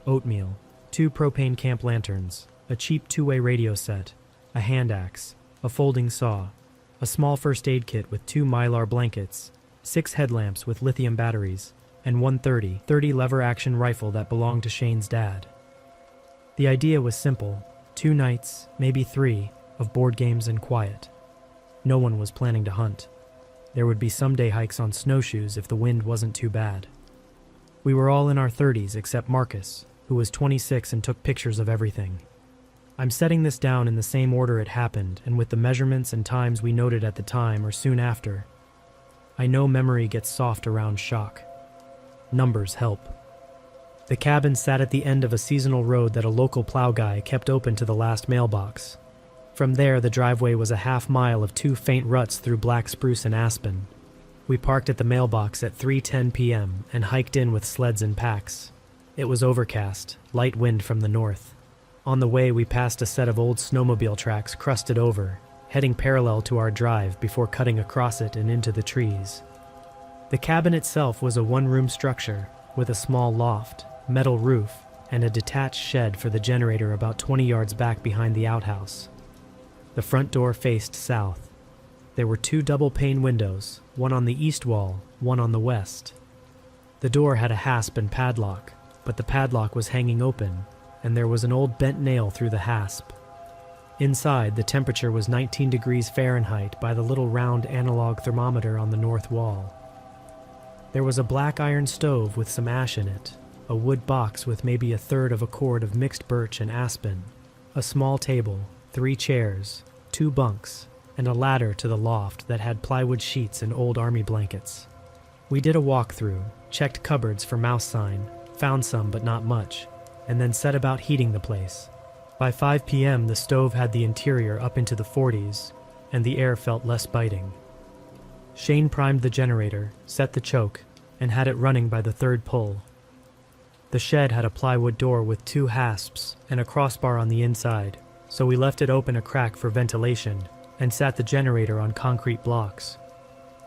oatmeal, 2 propane camp lanterns, a cheap 2-way radio set, a hand axe, a folding saw, a small first aid kit with 2 Mylar blankets, 6 headlamps with lithium batteries, and one 30 lever action rifle that belonged to Shane's dad. The idea was simple: 2 nights, maybe 3, of board games and quiet. No one was planning to hunt. There would be some day hikes on snowshoes if the wind wasn't too bad. We were all in our 30s except Marcus, who was 26 and took pictures of everything. I'm setting this down in the same order it happened and with the measurements and times we noted at the time or soon after. I know memory gets soft around shock. Numbers help. The cabin sat at the end of a seasonal road that a local plow guy kept open to the last mailbox. From there, the driveway was a half-mile of 2 faint ruts through black spruce and aspen. We parked at the mailbox at 3:10 p.m. and hiked in with sleds and packs. It was overcast, light wind from the north. On the way, we passed a set of old snowmobile tracks crusted over, heading parallel to our drive before cutting across it and into the trees. The cabin itself was a 1-room structure with a small loft, metal roof, and a detached shed for the generator about 20 yards back behind the outhouse. The front door faced south. There were 2 double-pane windows, one on the east wall, one on the west. The door had a hasp and padlock, but the padlock was hanging open, and there was an old bent nail through the hasp. Inside, the temperature was 19 degrees Fahrenheit by the little round analog thermometer on the north wall. There was a black iron stove with some ash in it, a wood box with maybe 1/3 of a cord of mixed birch and aspen, a small table, 3 chairs, 2 bunks, and a ladder to the loft that had plywood sheets and old army blankets. We did a walkthrough, checked cupboards for mouse sign, found some but not much, and then set about heating the place. By 5 p.m. the stove had the interior up into the 40s, and the air felt less biting. Shane primed the generator, set the choke, and had it running by the 3rd pull. The shed had a plywood door with 2 hasps and a crossbar on the inside, so we left it open a crack for ventilation and sat the generator on concrete blocks.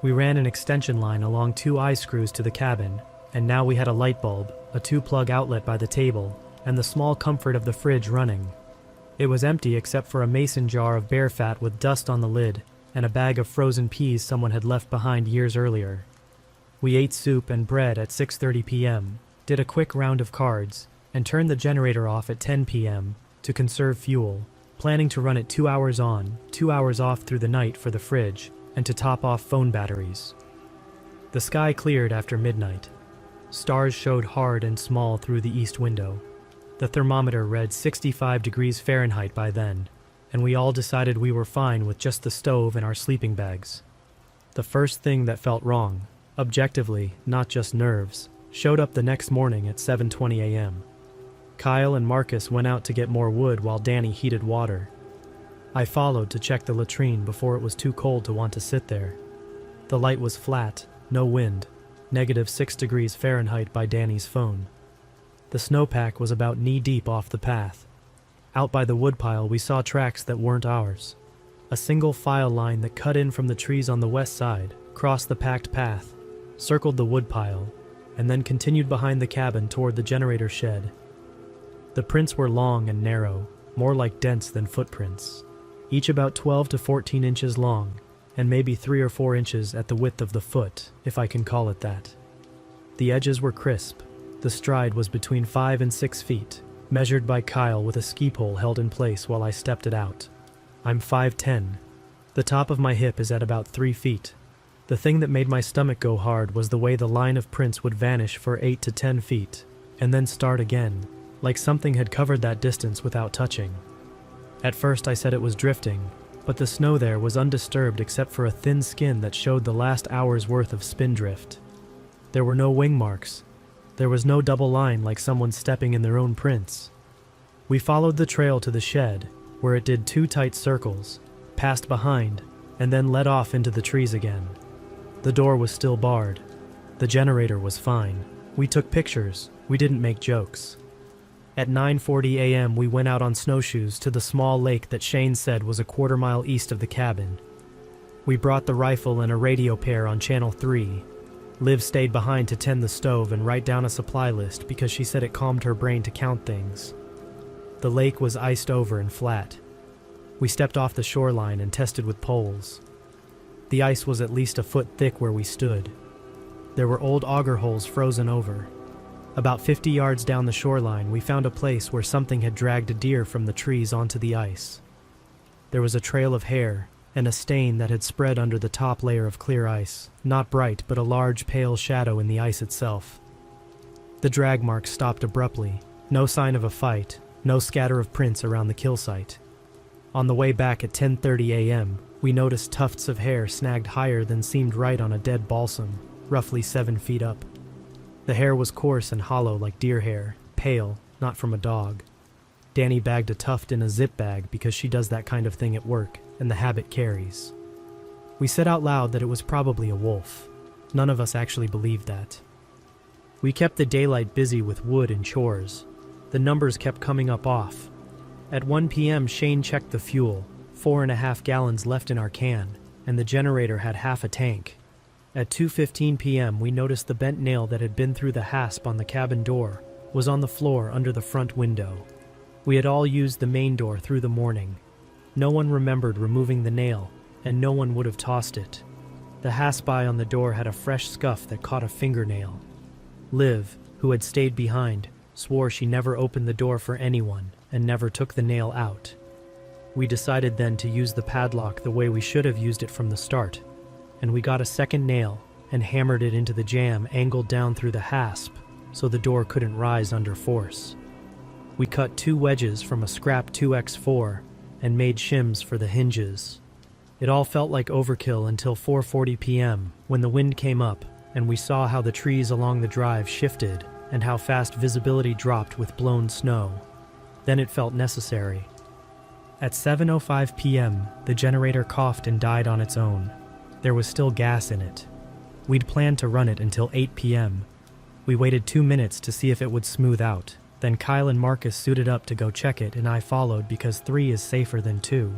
We ran an extension line along 2 eye screws to the cabin, and now we had a light bulb, a 2-plug outlet by the table, and the small comfort of the fridge running. It was empty except for a mason jar of bear fat with dust on the lid and a bag of frozen peas someone had left behind years earlier. We ate soup and bread at 6:30 p.m., did a quick round of cards, and turned the generator off at 10 p.m. to conserve fuel, planning to run it 2 hours on, 2 hours off through the night for the fridge, and to top off phone batteries. The sky cleared after midnight. Stars showed hard and small through the east window. The thermometer read 65 degrees Fahrenheit by then, and we all decided we were fine with just the stove and our sleeping bags. The first thing that felt wrong, objectively, not just nerves, showed up the next morning at 7:20 a.m. Kyle and Marcus went out to get more wood while Danny heated water. I followed to check the latrine before it was too cold to want to sit there. The light was flat, no wind, -6 degrees Fahrenheit by Danny's phone. The snowpack was about knee-deep off the path. Out by the woodpile we saw tracks that weren't ours. A single file line that cut in from the trees on the west side, crossed the packed path, circled the woodpile, and then continued behind the cabin toward the generator shed. The prints were long and narrow, more like dents than footprints, each about 12 to 14 inches long, and maybe 3 or 4 inches at the width of the foot, if I can call it that. The edges were crisp. The stride was between 5 and 6 feet, measured by Kyle with a ski pole held in place while I stepped it out. I'm 5'10". The top of my hip is at about 3 feet. The thing that made my stomach go hard was the way the line of prints would vanish for 8 to 10 feet, and then start again, like something had covered that distance without touching. At first I said it was drifting, but the snow there was undisturbed except for a thin skin that showed the last hour's worth of spindrift. There were no wing marks. There was no double line like someone stepping in their own prints. We followed the trail to the shed, where it did 2 tight circles, passed behind, and then led off into the trees again. The door was still barred. The generator was fine. We took pictures. We didn't make jokes. At 9:40 a.m. we went out on snowshoes to the small lake that Shane said was a 1/4 mile east of the cabin. We brought the rifle and a radio pair on channel 3. Liv stayed behind to tend the stove and write down a supply list because she said it calmed her brain to count things. The lake was iced over and flat. We stepped off the shoreline and tested with poles. The ice was at least a foot thick where we stood. There were old auger holes frozen over. About 50 yards down the shoreline, we found a place where something had dragged a deer from the trees onto the ice. There was a trail of hair and a stain that had spread under the top layer of clear ice, not bright but a large pale shadow in the ice itself. The drag marks stopped abruptly, no sign of a fight, no scatter of prints around the kill site. On the way back at 10:30 a.m., we noticed tufts of hair snagged higher than seemed right on a dead balsam, roughly 7 feet up. The hair was coarse and hollow like deer hair, pale, not from a dog. Danny bagged a tuft in a zip bag because she does that kind of thing at work, and the habit carries. We said out loud that it was probably a wolf. None of us actually believed that. We kept the daylight busy with wood and chores. The numbers kept coming up off. At 1 p.m. Shane checked the fuel, 4.5 gallons left in our can, and the generator had half a tank. At 2:15 p.m. we noticed the bent nail that had been through the hasp on the cabin door was on the floor under the front window. We had all used the main door through the morning. No one remembered removing the nail, and no one would have tossed it. The hasp on the door had a fresh scuff that caught a fingernail. Liv, who had stayed behind, swore she never opened the door for anyone and never took the nail out. We decided then to use the padlock the way we should have used it from the start, and we got a second nail and hammered it into the jamb angled down through the hasp so the door couldn't rise under force. We cut 2 wedges from a scrap 2x4 and made shims for the hinges. It all felt like overkill until 4:40 p.m. when the wind came up and we saw how the trees along the drive shifted and how fast visibility dropped with blown snow. Then it felt necessary. At 7:05 p.m., the generator coughed and died on its own. There was still gas in it. We'd planned to run it until 8 p.m. We waited 2 minutes to see if it would smooth out. Then Kyle and Marcus suited up to go check it, and I followed because 3 is safer than 2.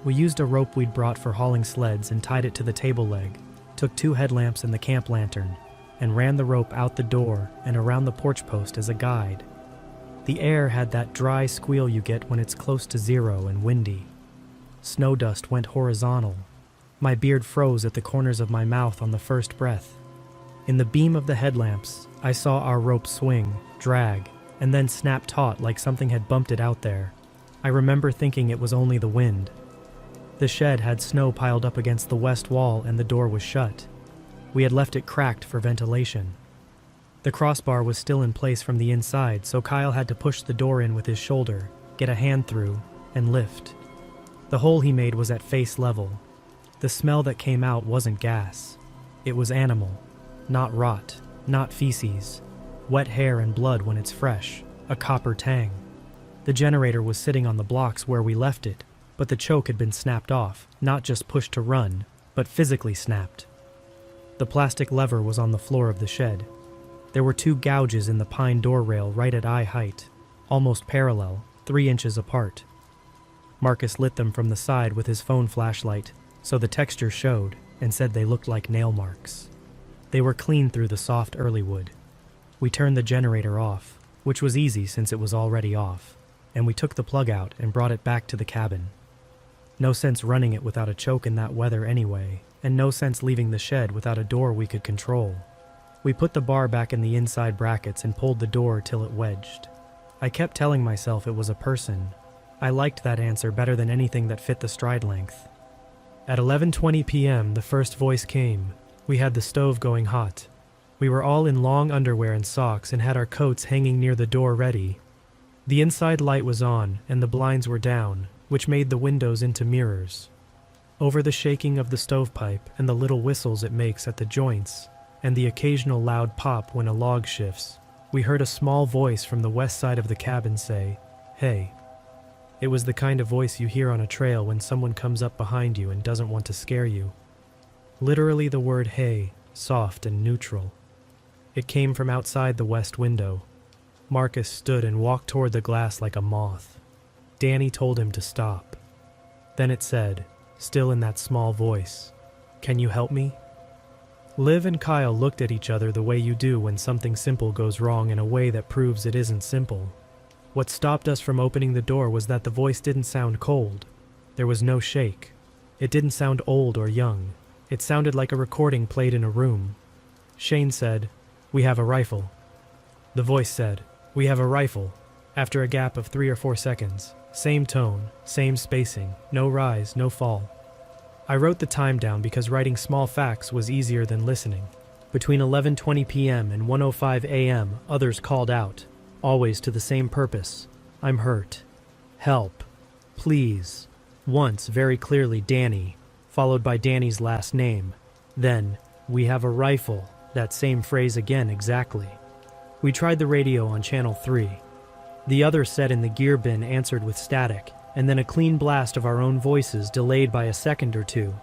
We used a rope we'd brought for hauling sleds and tied it to the table leg, took 2 headlamps and the camp lantern, and ran the rope out the door and around the porch post as a guide. The air had that dry squeal you get when it's close to zero and windy. Snow dust went horizontal. My beard froze at the corners of my mouth on the first breath. In the beam of the headlamps, I saw our rope swing, drag, and then snap taut like something had bumped it out there. I remember thinking it was only the wind. The shed had snow piled up against the west wall and the door was shut. We had left it cracked for ventilation. The crossbar was still in place from the inside, so Kyle had to push the door in with his shoulder, get a hand through, and lift. The hole he made was at face level. The smell that came out wasn't gas. It was animal. Not rot, not feces. Wet hair and blood when it's fresh, a copper tang. The generator was sitting on the blocks where we left it, but the choke had been snapped off, not just pushed to run, but physically snapped. The plastic lever was on the floor of the shed. There were 2 gouges in the pine door rail right at eye height, almost parallel, 3 inches apart. Marcus lit them from the side with his phone flashlight, so the texture showed, and said they looked like nail marks. They were clean through the soft early wood. We turned the generator off, which was easy since it was already off, and we took the plug out and brought it back to the cabin. No sense running it without a choke in that weather anyway, and no sense leaving the shed without a door we could control. We put the bar back in the inside brackets and pulled the door till it wedged. I kept telling myself it was a person. I liked that answer better than anything that fit the stride length. At 11:20 p.m., the first voice came. We had the stove going hot. We were all in long underwear and socks and had our coats hanging near the door ready. The inside light was on and the blinds were down, which made the windows into mirrors. Over the shaking of the stovepipe and the little whistles it makes at the joints, and the occasional loud pop when a log shifts, we heard a small voice from the west side of the cabin say, "Hey." It was the kind of voice you hear on a trail when someone comes up behind you and doesn't want to scare you. Literally the word "hey," soft and neutral. It came from outside the west window. Marcus stood and walked toward the glass like a moth. Danny told him to stop. Then it said, still in that small voice, "Can you help me?" Liv and Kyle looked at each other the way you do when something simple goes wrong in a way that proves it isn't simple. What stopped us from opening the door was that the voice didn't sound cold. There was no shake. It didn't sound old or young. It sounded like a recording played in a room. Shane said, "We have a rifle." The voice said, "We have a rifle," after a gap of 3 or 4 seconds. Same tone, same spacing, no rise, no fall. I wrote the time down because writing small facts was easier than listening. Between 11:20 p.m. and 1:05 a.m., others called out, always to the same purpose. "I'm hurt. Help. Please." Once, very clearly, Danny, followed by Danny's last name. Then, "We have a rifle," that same phrase again exactly. We tried the radio on channel 3. The other set in the gear bin answered with static, and then a clean blast of our own voices delayed by a second or two.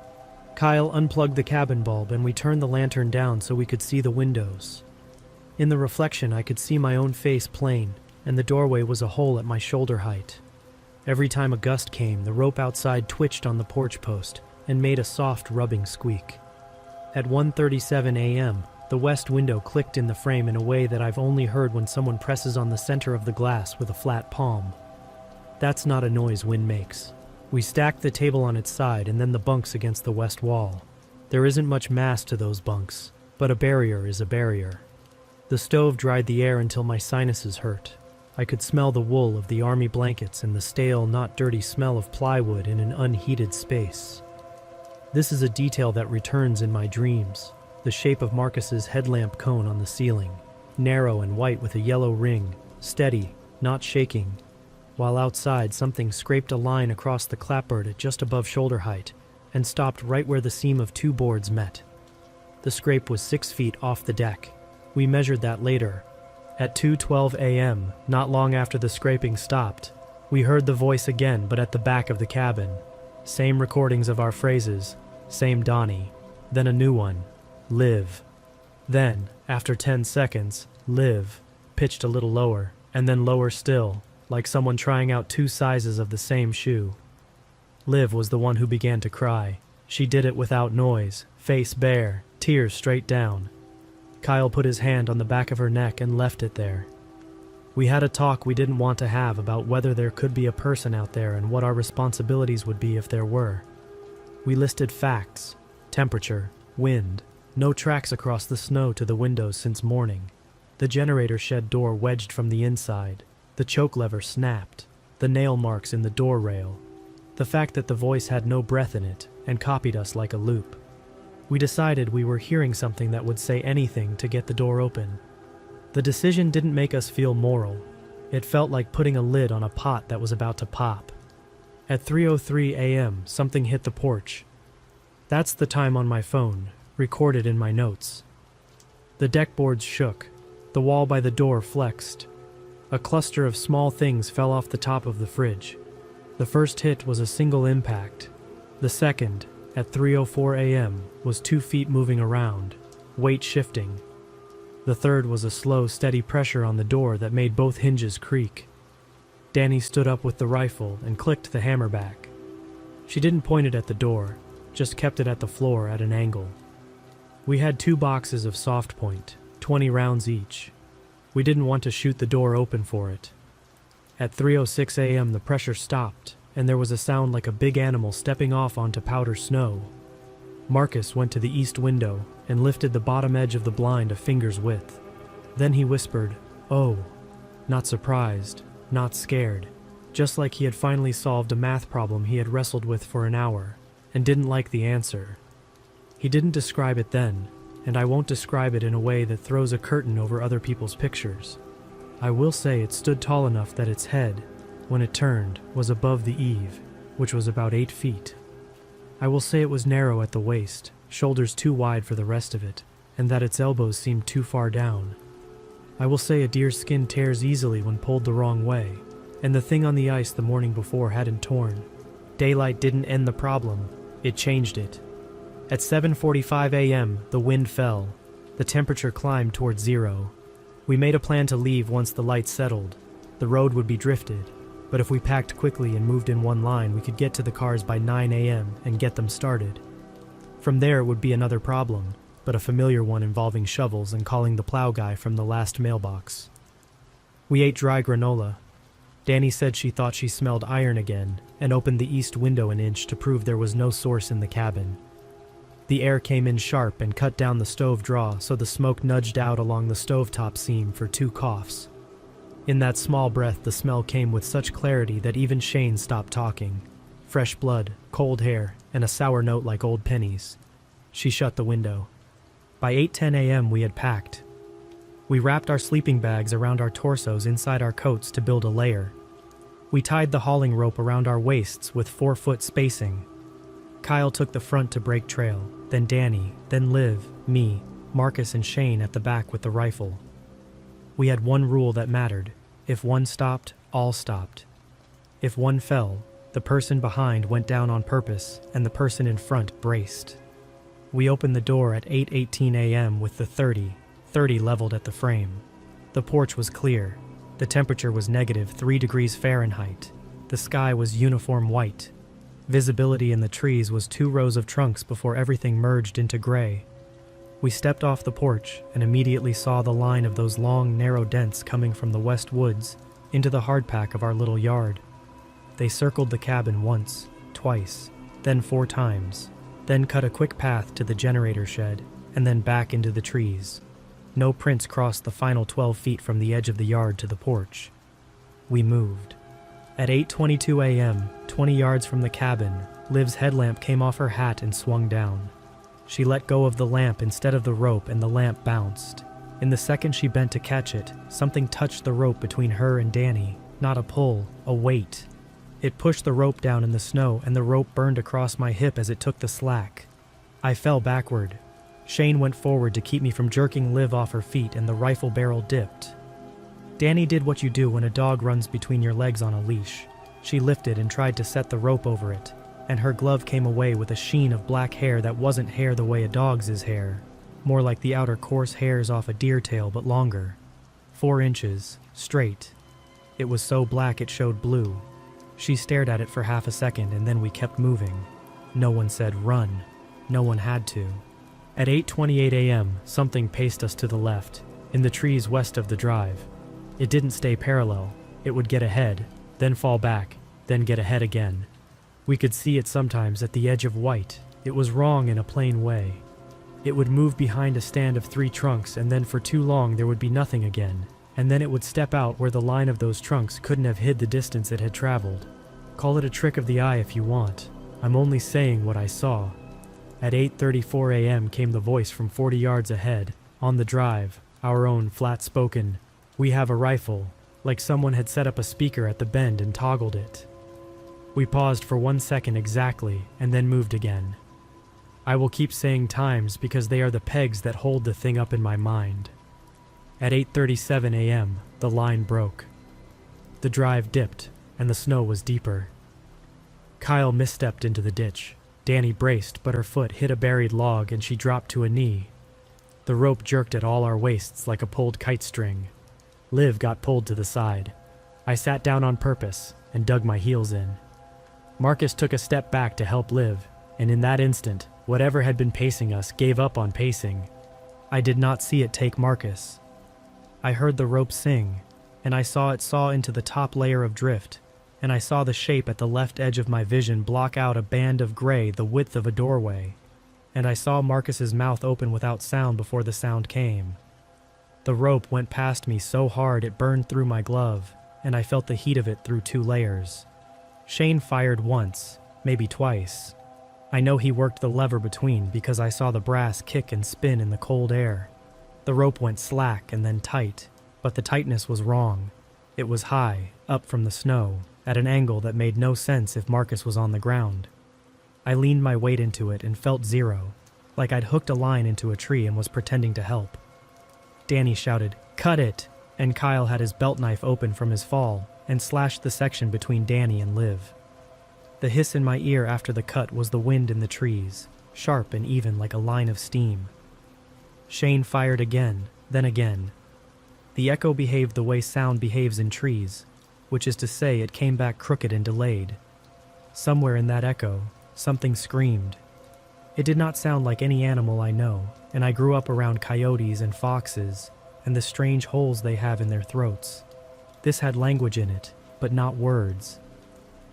Kyle unplugged the cabin bulb and we turned the lantern down so we could see the windows. In the reflection I could see my own face plain, and the doorway was a hole at my shoulder height. Every time a gust came, the rope outside twitched on the porch post and made a soft rubbing squeak. At 1:37 a.m., the west window clicked in the frame in a way that I've only heard when someone presses on the center of the glass with a flat palm. That's not a noise wind makes. We stacked the table on its side and then the bunks against the west wall. There isn't much mass to those bunks, but a barrier is a barrier. The stove dried the air until my sinuses hurt. I could smell the wool of the army blankets and the stale, not dirty smell of plywood in an unheated space. This is a detail that returns in my dreams, the shape of Marcus's headlamp cone on the ceiling, narrow and white with a yellow ring, steady, not shaking. While outside, something scraped a line across the clapboard at just above shoulder height and stopped right where the seam of 2 boards met. The scrape was 6 feet off the deck. We measured that later. At 2:12 a.m., not long after the scraping stopped, we heard the voice again but at the back of the cabin. Same recordings of our phrases, same Donnie. Then a new one, Liv. Then, after 10 seconds, Liv, pitched a little lower, and then lower still, like someone trying out 2 sizes of the same shoe. Liv was the one who began to cry. She did it without noise, face bare, tears straight down. Kyle put his hand on the back of her neck and left it there. We had a talk we didn't want to have about whether there could be a person out there and what our responsibilities would be if there were. We listed facts, temperature, wind, no tracks across the snow to the windows since morning, the generator shed door wedged from the inside, the choke lever snapped, the nail marks in the door rail, the fact that the voice had no breath in it and copied us like a loop. We decided we were hearing something that would say anything to get the door open. The decision didn't make us feel moral. It felt like putting a lid on a pot that was about to pop. At 3:03 a.m., something hit the porch. That's the time on my phone, recorded in my notes. The deck boards shook. The wall by the door flexed. A cluster of small things fell off the top of the fridge. The first hit was a single impact. The second, at 3:04 a.m., was 2 feet moving around, weight shifting. The third was a slow, steady pressure on the door that made both hinges creak. Danny stood up with the rifle and clicked the hammer back. She didn't point it at the door, just kept it at the floor at an angle. We had 2 boxes of soft point, 20 rounds each. We didn't want to shoot the door open for it. At 3:06 a.m. the pressure stopped, and there was a sound like a big animal stepping off onto powder snow. Marcus went to the east window and lifted the bottom edge of the blind a finger's width. Then he whispered, "Oh," not surprised, not scared, just like he had finally solved a math problem he had wrestled with for an hour, and didn't like the answer. He didn't describe it then, and I won't describe it in a way that throws a curtain over other people's pictures. I will say it stood tall enough that its head, when it turned, was above the eave, which was about 8 feet. I will say it was narrow at the waist, shoulders too wide for the rest of it, and that its elbows seemed too far down. I will say a deer's skin tears easily when pulled the wrong way, and the thing on the ice the morning before hadn't torn. Daylight didn't end the problem, it changed it. At 7:45 a.m., the wind fell. The temperature climbed towards 0. We made a plan to leave once the light settled. The road would be drifted, but if we packed quickly and moved in one line, we could get to the cars by 9 a.m. and get them started. From there it would be another problem. but a familiar one involving shovels and calling the plow guy from the last mailbox. We ate dry granola. Danny said she thought she smelled iron again and opened the east window an inch to prove there was no source in the cabin. The air came in sharp and cut down the stove draw so the smoke nudged out along the stovetop seam for 2 coughs. In that small breath the smell came with such clarity that even Shane stopped talking. Fresh blood, cold hair, and a sour note like old pennies. She shut the window. By 8:10 a.m. we had packed. We wrapped our sleeping bags around our torsos inside our coats to build a layer. We tied the hauling rope around our waists with 4-foot spacing. Kyle took the front to break trail, then Danny, then Liv, me, Marcus and Shane at the back with the rifle. We had one rule that mattered. If one stopped, all stopped. If one fell, the person behind went down on purpose and the person in front braced. We opened the door at 8:18 a.m. with the 30 leveled at the frame. The porch was clear. The temperature was -3 degrees Fahrenheit. The sky was uniform white. Visibility in the trees was 2 rows of trunks before everything merged into gray. We stepped off the porch and immediately saw the line of those long, narrow dents coming from the west woods into the hardpack of our little yard. They circled the cabin once, twice, then 4 times, then cut a quick path to the generator shed, and then back into the trees. No prints crossed the final 12 feet from the edge of the yard to the porch. We moved. At 8:22 a.m., 20 yards from the cabin, Liv's headlamp came off her hat and swung down. She let go of the lamp instead of the rope and the lamp bounced. In the second she bent to catch it, something touched the rope between her and Danny. Not a pull, a weight. It pushed the rope down in the snow and the rope burned across my hip as it took the slack. I fell backward. Shane went forward to keep me from jerking Liv off her feet and the rifle barrel dipped. Danny did what you do when a dog runs between your legs on a leash. She lifted and tried to set the rope over it, and her glove came away with a sheen of black hair that wasn't hair the way a dog's is hair, more like the outer coarse hairs off a deer tail but longer. 4 inches, straight. It was so black it showed blue. She stared at it for half a second and then we kept moving. No one said run. No one had to. At 8:28 a.m., something paced us to the left, in the trees west of the drive. It didn't stay parallel. It would get ahead, then fall back, then get ahead again. We could see it sometimes at the edge of white. It was wrong in a plain way. It would move behind a stand of 3 trunks and then for too long there would be nothing again, and then it would step out where the line of those trunks couldn't have hid the distance it had traveled. Call it a trick of the eye if you want. I'm only saying what I saw. At 8:34 a.m. came the voice from 40 yards ahead, on the drive, our own flat-spoken, "We have a rifle," like someone had set up a speaker at the bend and toggled it. We paused for 1 second exactly and then moved again. I will keep saying times because they are the pegs that hold the thing up in my mind. At 8:37 a.m., the line broke. The drive dipped, and the snow was deeper. Kyle misstepped into the ditch. Danny braced, but her foot hit a buried log and she dropped to a knee. The rope jerked at all our waists like a pulled kite string. Liv got pulled to the side. I sat down on purpose and dug my heels in. Marcus took a step back to help Liv, and in that instant, whatever had been pacing us gave up on pacing. I did not see it take Marcus. I heard the rope sing, and I saw it saw into the top layer of drift, and I saw the shape at the left edge of my vision block out a band of gray the width of a doorway, and I saw Marcus's mouth open without sound before the sound came. The rope went past me so hard it burned through my glove, and I felt the heat of it through 2 layers. Shane fired once, maybe twice. I know he worked the lever between because I saw the brass kick and spin in the cold air. The rope went slack and then tight, but the tightness was wrong. It was high, up from the snow, at an angle that made no sense if Marcus was on the ground. I leaned my weight into it and felt 0, like I'd hooked a line into a tree and was pretending to help. Danny shouted, "Cut it!" and Kyle had his belt knife open from his fall and slashed the section between Danny and Liv. The hiss in my ear after the cut was the wind in the trees, sharp and even like a line of steam. Shane fired again, then again. The echo behaved the way sound behaves in trees, which is to say it came back crooked and delayed. Somewhere in that echo, something screamed. It did not sound like any animal I know, and I grew up around coyotes and foxes and the strange holes they have in their throats. This had language in it, but not words.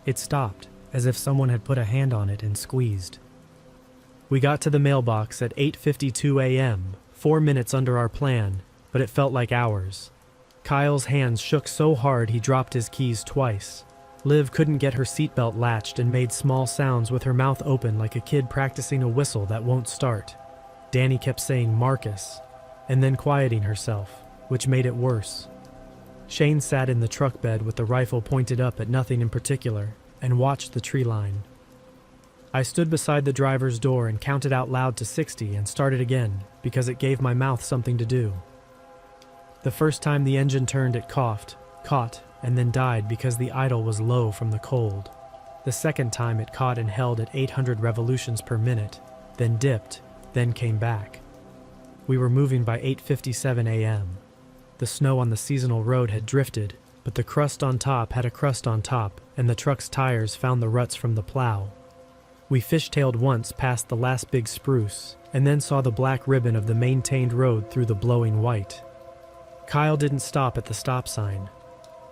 It stopped, as if someone had put a hand on it and squeezed. We got to the mailbox at 8:52 a.m., 4 minutes under our plan, but it felt like hours. Kyle's hands shook so hard he dropped his keys twice. Liv couldn't get her seatbelt latched and made small sounds with her mouth open like a kid practicing a whistle that won't start. Danny kept saying Marcus, and then quieting herself, which made it worse. Shane sat in the truck bed with the rifle pointed up at nothing in particular and watched the tree line. I stood beside the driver's door and counted out loud to 60 and started again because it gave my mouth something to do. The first time the engine turned, it coughed, caught, and then died because the idle was low from the cold. The second time it caught and held at 800 revolutions per minute, then dipped, then came back. We were moving by 8:57 a.m. The snow on the seasonal road had drifted, but the crust on top had a crust on top, and the truck's tires found the ruts from the plow. We fishtailed once past the last big spruce, and then saw the black ribbon of the maintained road through the blowing white. Kyle didn't stop at the stop sign.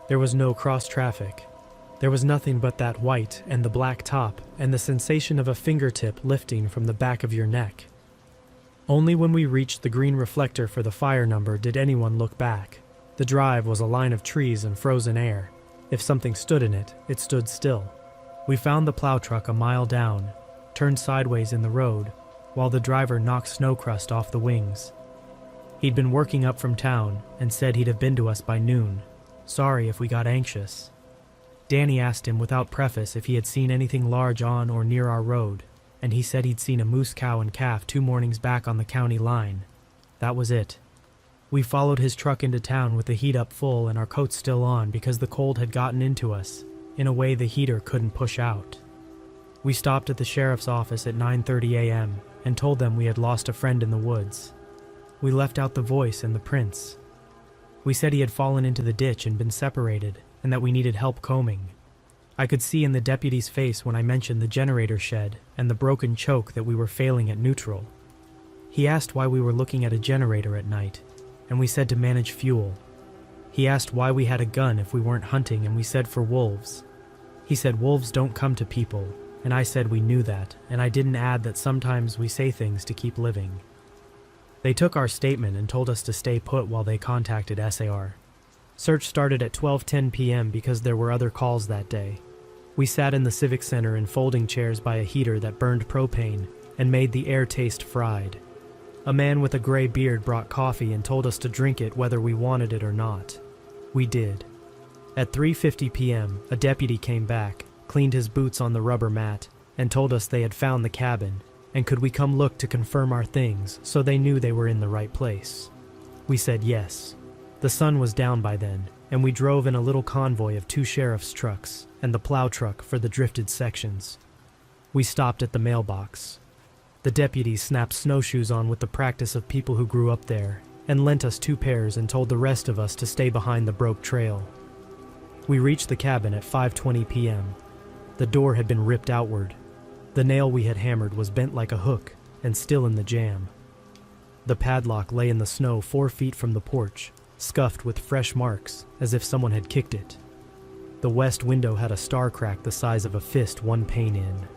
There was no cross traffic. There was nothing but that white and the black top and the sensation of a fingertip lifting from the back of your neck. Only when we reached the green reflector for the fire number did anyone look back. The drive was a line of trees and frozen air. If something stood in it, it stood still. We found the plow truck a mile down, turned sideways in the road, while the driver knocked snow crust off the wings. He'd been working up from town and said he'd have been to us by noon. Sorry if we got anxious. Danny asked him without preface if he had seen anything large on or near our road, and he said he'd seen a moose cow and calf 2 mornings back on the county line. That was it. We followed his truck into town with the heat up full and our coats still on because the cold had gotten into us, in a way the heater couldn't push out. We stopped at the sheriff's office at 9:30 a.m. and told them we had lost a friend in the woods. We left out the voice and the prints. We said he had fallen into the ditch and been separated, and that we needed help combing. I could see in the deputy's face when I mentioned the generator shed and the broken choke that we were failing at neutral. He asked why we were looking at a generator at night, and we said to manage fuel. He asked why we had a gun if we weren't hunting, and we said for wolves. He said wolves don't come to people, and I said we knew that, and I didn't add that sometimes we say things to keep living. They took our statement and told us to stay put while they contacted SAR. Search started at 12:10 p.m. because there were other calls that day. We sat in the Civic Center in folding chairs by a heater that burned propane and made the air taste fried. A man with a gray beard brought coffee and told us to drink it whether we wanted it or not. We did. At 3:50 p.m., a deputy came back, cleaned his boots on the rubber mat, and told us they had found the cabin, and could we come look to confirm our things so they knew they were in the right place. We said yes. The sun was down by then, and we drove in a little convoy of 2 sheriff's trucks and the plow truck for the drifted sections. We stopped at the mailbox. The deputies snapped snowshoes on with the practice of people who grew up there and lent us 2 pairs and told the rest of us to stay behind the broke trail. We reached the cabin at 5:20 p.m. The door had been ripped outward. The nail we had hammered was bent like a hook and still in the jamb. The padlock lay in the snow 4 feet from the porch, scuffed with fresh marks as if someone had kicked it. The west window had a star crack the size of a fist 1 pane in.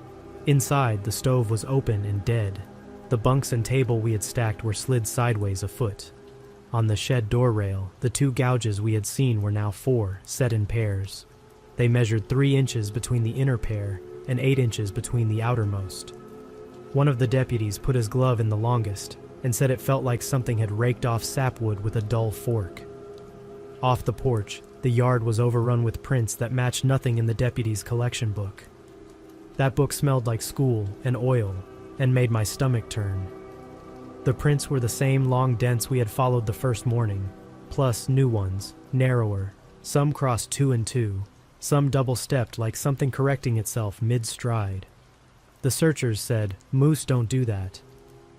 Inside, the stove was open and dead. The bunks and table we had stacked were slid sideways a foot. On the shed door rail, the 2 gouges we had seen were now 4, set in pairs. They measured 3 inches between the inner pair and 8 inches between the outermost. One of the deputies put his glove in the longest and said it felt like something had raked off sapwood with a dull fork. Off the porch, the yard was overrun with prints that matched nothing in the deputy's collection book. That book smelled like school and oil and made my stomach turn. The prints were the same long dents we had followed the first morning, plus new ones, narrower. Some crossed 2 and 2, some double-stepped like something correcting itself mid-stride. The searchers said, "Moose don't do that."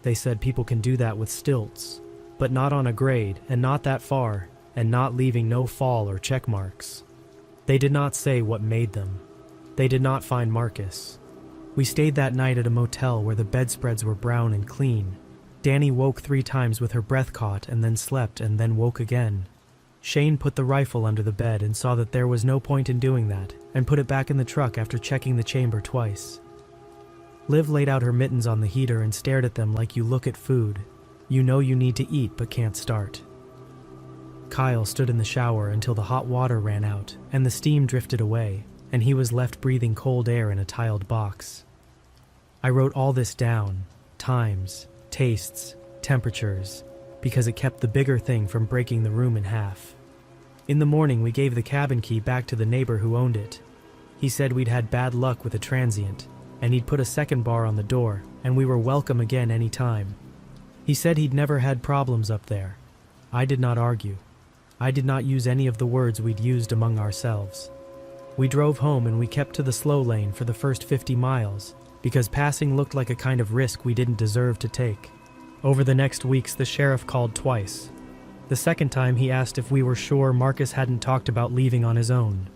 They said people can do that with stilts, but not on a grade and not that far, and not leaving no fall or check marks. They did not say what made them. They did not find Marcus. We stayed that night at a motel where the bedspreads were brown and clean. Danny woke 3 times with her breath caught and then slept and then woke again. Shane put the rifle under the bed and saw that there was no point in doing that and put it back in the truck after checking the chamber twice. Liv laid out her mittens on the heater and stared at them like you look at food. You know you need to eat but can't start. Kyle stood in the shower until the hot water ran out and the steam drifted away, and he was left breathing cold air in a tiled box. I wrote all this down, times, tastes, temperatures, because it kept the bigger thing from breaking the room in half. In the morning, we gave the cabin key back to the neighbor who owned it. He said we'd had bad luck with a transient, and he'd put a second bar on the door, and we were welcome again any time. He said he'd never had problems up there. I did not argue. I did not use any of the words we'd used among ourselves. We drove home and we kept to the slow lane for the first 50 miles, because passing looked like a kind of risk we didn't deserve to take. Over the next weeks, the sheriff called twice. The second time, he asked if we were sure Marcus hadn't talked about leaving on his own.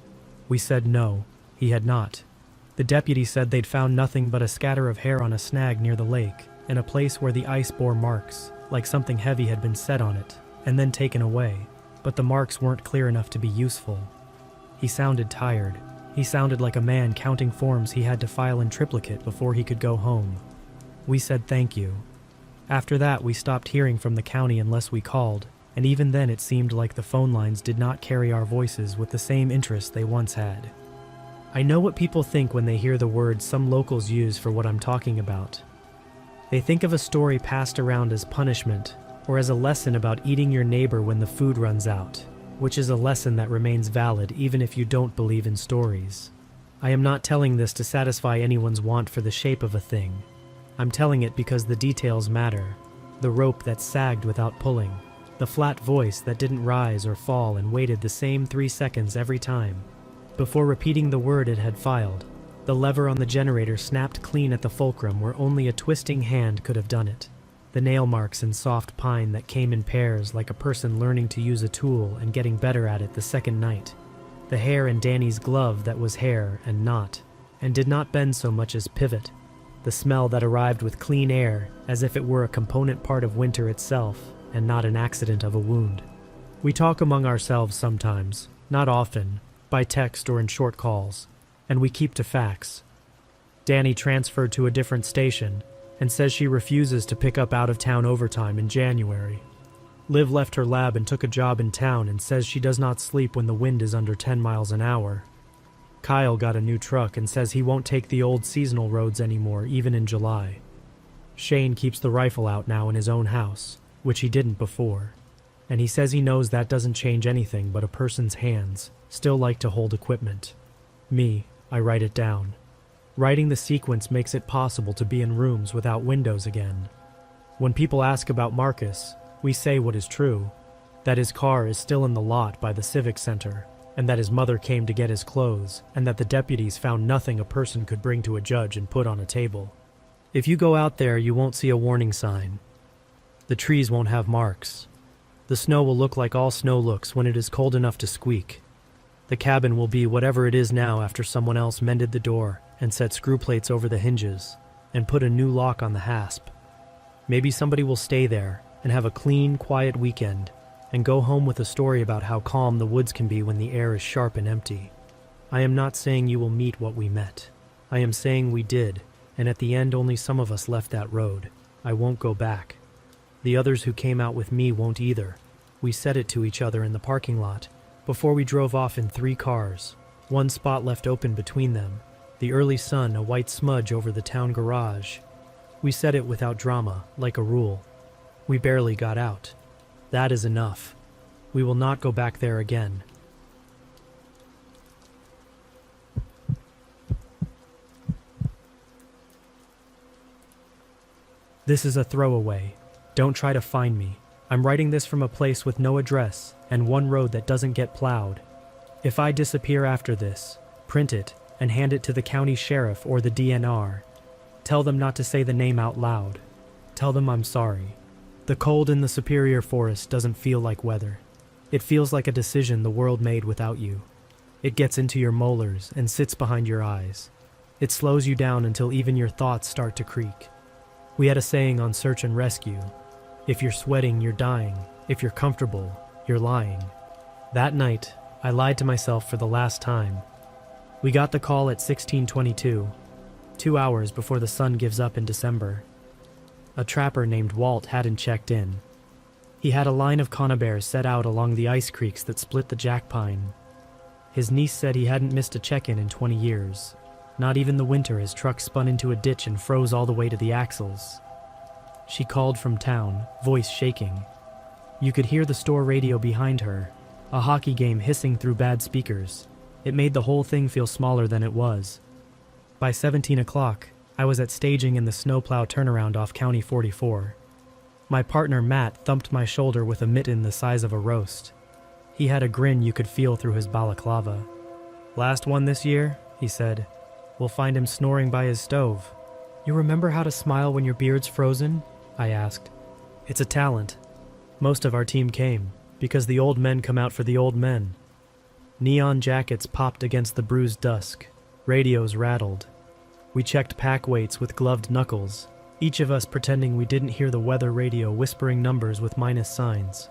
We said no, he had not. The deputy said they'd found nothing but a scatter of hair on a snag near the lake, and a place where the ice bore marks, like something heavy had been set on it, and then taken away, but the marks weren't clear enough to be useful. He sounded tired. He sounded like a man counting forms he had to file in triplicate before he could go home. We said thank you. After that, we stopped hearing from the county unless we called, and even then it seemed like the phone lines did not carry our voices with the same interest they once had. I know what people think when they hear the words some locals use for what I'm talking about. They think of a story passed around as punishment, or as a lesson about eating your neighbor when the food runs out, which is a lesson that remains valid even if you don't believe in stories. I am not telling this to satisfy anyone's want for the shape of a thing. I'm telling it because the details matter. The rope that sagged without pulling. The flat voice that didn't rise or fall and waited the same 3 seconds every time. Before repeating the word it had filed, the lever on the generator snapped clean at the fulcrum where only a twisting hand could have done it. The nail marks in soft pine that came in pairs like a person learning to use a tool and getting better at it the second night. The hair in Danny's glove that was hair and not, and did not bend so much as pivot. The smell that arrived with clean air, as if it were a component part of winter itself, and not an accident of a wound. We talk among ourselves sometimes, not often, by text or in short calls, and we keep to facts. Danny transferred to a different station, and says she refuses to pick up out-of-town overtime in January. Liv left her lab and took a job in town and says she does not sleep when the wind is under 10 miles an hour. Kyle got a new truck and says he won't take the old seasonal roads anymore, even in July. Shane keeps the rifle out now in his own house, which he didn't before, and he says he knows that doesn't change anything but a person's hands still like to hold equipment. Me, I write it down. Writing the sequence makes it possible to be in rooms without windows again. When people ask about Marcus, we say what is true, that his car is still in the lot by the Civic Center, and that his mother came to get his clothes, and that the deputies found nothing a person could bring to a judge and put on a table. If you go out there, you won't see a warning sign. The trees won't have marks. The snow will look like all snow looks when it is cold enough to squeak. The cabin will be whatever it is now after someone else mended the door and set screw plates over the hinges and put a new lock on the hasp. Maybe somebody will stay there and have a clean, quiet weekend and go home with a story about how calm the woods can be when the air is sharp and empty. I am not saying you will meet what we met. I am saying we did, and at the end only some of us left that road. I won't go back. The others who came out with me won't either. We said it to each other in the parking lot before we drove off in 3 cars, one spot left open between them, the early sun a white smudge over the town garage. We said it without drama, like a rule. We barely got out. That is enough. We will not go back there again. This is a throwaway. Don't try to find me. I'm writing this from a place with no address and one road that doesn't get plowed. If I disappear after this, print it and hand it to the county sheriff or the DNR. Tell them not to say the name out loud. Tell them I'm sorry. The cold in the Superior Forest doesn't feel like weather. It feels like a decision the world made without you. It gets into your molars and sits behind your eyes. It slows you down until even your thoughts start to creak. We had a saying on search and rescue: if you're sweating, you're dying. If you're comfortable, you're lying. That night, I lied to myself for the last time. We got the call at 16:22, 2 hours before the sun gives up in December. A trapper named Walt hadn't checked in. He had a line of conibears set out along the ice creeks that split the jackpine. His niece said he hadn't missed a check-in in 20 years. Not even the winter his truck spun into a ditch and froze all the way to the axles. She called from town, voice shaking. You could hear the store radio behind her, a hockey game hissing through bad speakers. It made the whole thing feel smaller than it was. By 17 o'clock, I was at staging in the snowplow turnaround off County 44. My partner Matt thumped my shoulder with a mitten the size of a roast. He had a grin you could feel through his balaclava. "Last one this year," he said. "We'll find him snoring by his stove." "You remember how to smile when your beard's frozen?" I asked. "It's a talent." Most of our team came, because the old men come out for the old men. Neon jackets popped against the bruised dusk. Radios rattled. We checked pack weights with gloved knuckles, each of us pretending we didn't hear the weather radio whispering numbers with minus signs.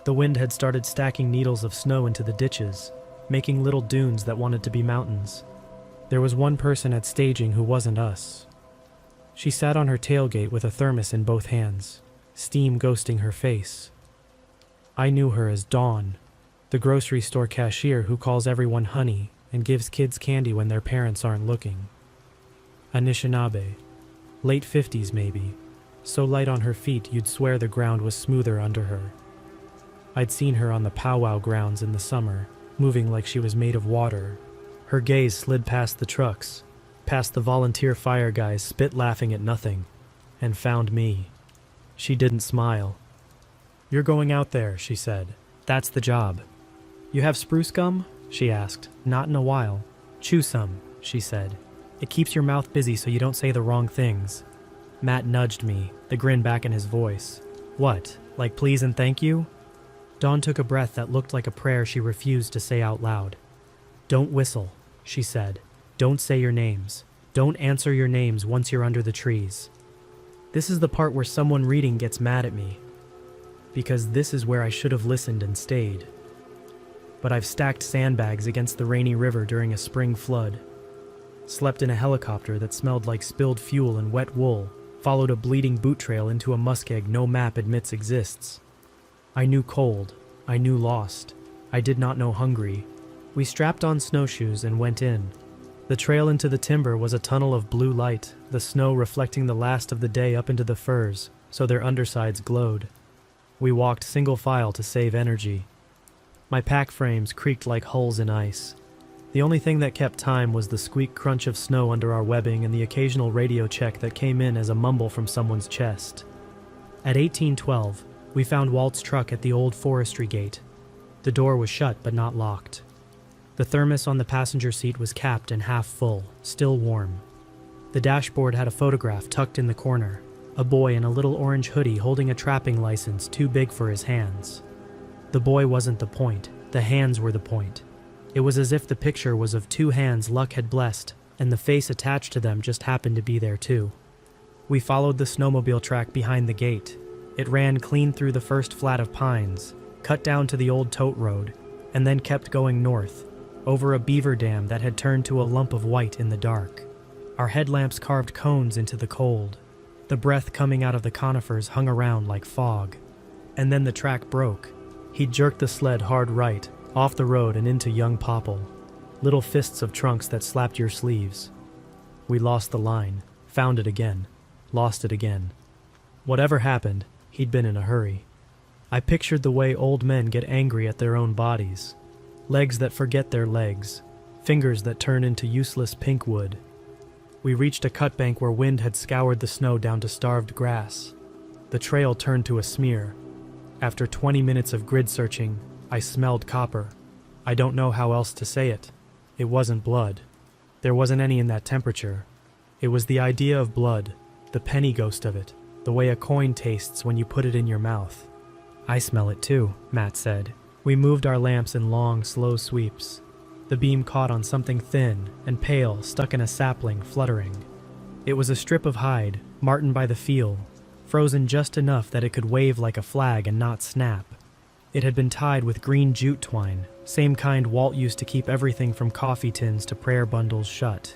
The wind had started stacking needles of snow into the ditches, making little dunes that wanted to be mountains. There was one person at staging who wasn't us. She sat on her tailgate with a thermos in both hands, steam ghosting her face. I knew her as Dawn, the grocery store cashier who calls everyone honey and gives kids candy when their parents aren't looking. Anishinaabe, late 50s maybe, so light on her feet you'd swear the ground was smoother under her. I'd seen her on the powwow grounds in the summer, moving like she was made of water. Her gaze slid past the trucks, past the volunteer fire guys spit laughing at nothing, and found me. She didn't smile. "You're going out there," she said. "That's the job." "You have spruce gum?" she asked. "Not in a while." "Chew some," she said. "It keeps your mouth busy so you don't say the wrong things." Matt nudged me, the grin back in his voice. "What, like please and thank you?" Dawn took a breath that looked like a prayer she refused to say out loud. "Don't whistle," she said. "Don't say your names. Don't answer your names once you're under the trees." This is the part where someone reading gets mad at me, because this is where I should have listened and stayed. But I've stacked sandbags against the rainy river during a spring flood, slept in a helicopter that smelled like spilled fuel and wet wool, followed a bleeding boot trail into a muskeg no map admits exists. I knew cold. I knew lost. I did not know hungry. We strapped on snowshoes and went in. The trail into the timber was a tunnel of blue light, the snow reflecting the last of the day up into the firs, so their undersides glowed. We walked single file to save energy. My pack frames creaked like hulls in ice. The only thing that kept time was the squeak crunch of snow under our webbing and the occasional radio check that came in as a mumble from someone's chest. At 1812, we found Walt's truck at the old forestry gate. The door was shut but not locked. The thermos on the passenger seat was capped and half full, still warm. The dashboard had a photograph tucked in the corner, a boy in a little orange hoodie holding a trapping license too big for his hands. The boy wasn't the point, the hands were the point. It was as if the picture was of two hands luck had blessed, and the face attached to them just happened to be there too. We followed the snowmobile track behind the gate. It ran clean through the first flat of pines, cut down to the old tote road, and then kept going north, over a beaver dam that had turned to a lump of white in the dark. Our headlamps carved cones into the cold. The breath coming out of the conifers hung around like fog. And then the track broke. He jerked the sled hard right, off the road and into young popple. Little fists of trunks that slapped your sleeves. We lost the line, found it again, lost it again. Whatever happened, he'd been in a hurry. I pictured the way old men get angry at their own bodies. Legs that forget their legs, fingers that turn into useless pink wood. We reached a cut bank where wind had scoured the snow down to starved grass. The trail turned to a smear. After 20 minutes of grid searching, I smelled copper. I don't know how else to say it. It wasn't blood. There wasn't any in that temperature. It was the idea of blood, the penny ghost of it, the way a coin tastes when you put it in your mouth. "I smell it too," Matt said. We moved our lamps in long, slow sweeps. The beam caught on something thin and pale stuck in a sapling, fluttering. It was a strip of hide, martened by the feel, frozen just enough that it could wave like a flag and not snap. It had been tied with green jute twine, same kind Walt used to keep everything from coffee tins to prayer bundles shut.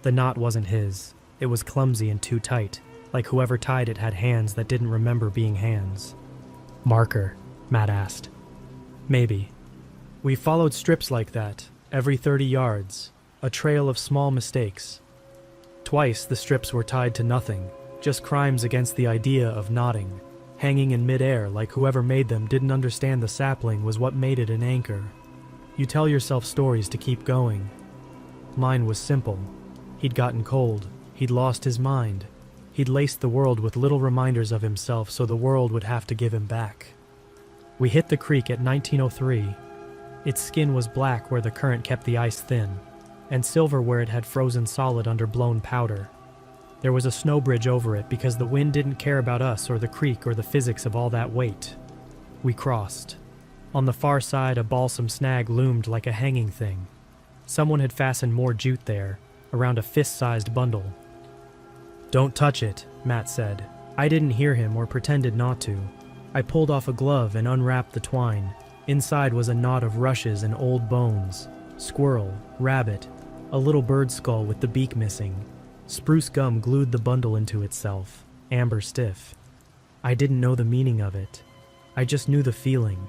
The knot wasn't his. It was clumsy and too tight, like whoever tied it had hands that didn't remember being hands. Marker, Matt asked. Maybe. We followed strips like that, every 30 yards, a trail of small mistakes. Twice the strips were tied to nothing, just crimes against the idea of knotting, hanging in midair like whoever made them didn't understand the sapling was what made it an anchor. You tell yourself stories to keep going. Mine was simple. He'd gotten cold. He'd lost his mind. He'd laced the world with little reminders of himself so the world would have to give him back. We hit the creek at 1903. Its skin was black where the current kept the ice thin, and silver where it had frozen solid under blown powder. There was a snow bridge over it because the wind didn't care about us or the creek or the physics of all that weight. We crossed. On the far side, a balsam snag loomed like a hanging thing. Someone had fastened more jute there, around a fist-sized bundle. "Don't touch it," Matt said. I didn't hear him or pretended not to. I pulled off a glove and unwrapped the twine. Inside was a knot of rushes and old bones. Squirrel, rabbit, a little bird skull with the beak missing. Spruce gum glued the bundle into itself, amber stiff. I didn't know the meaning of it. I just knew the feeling.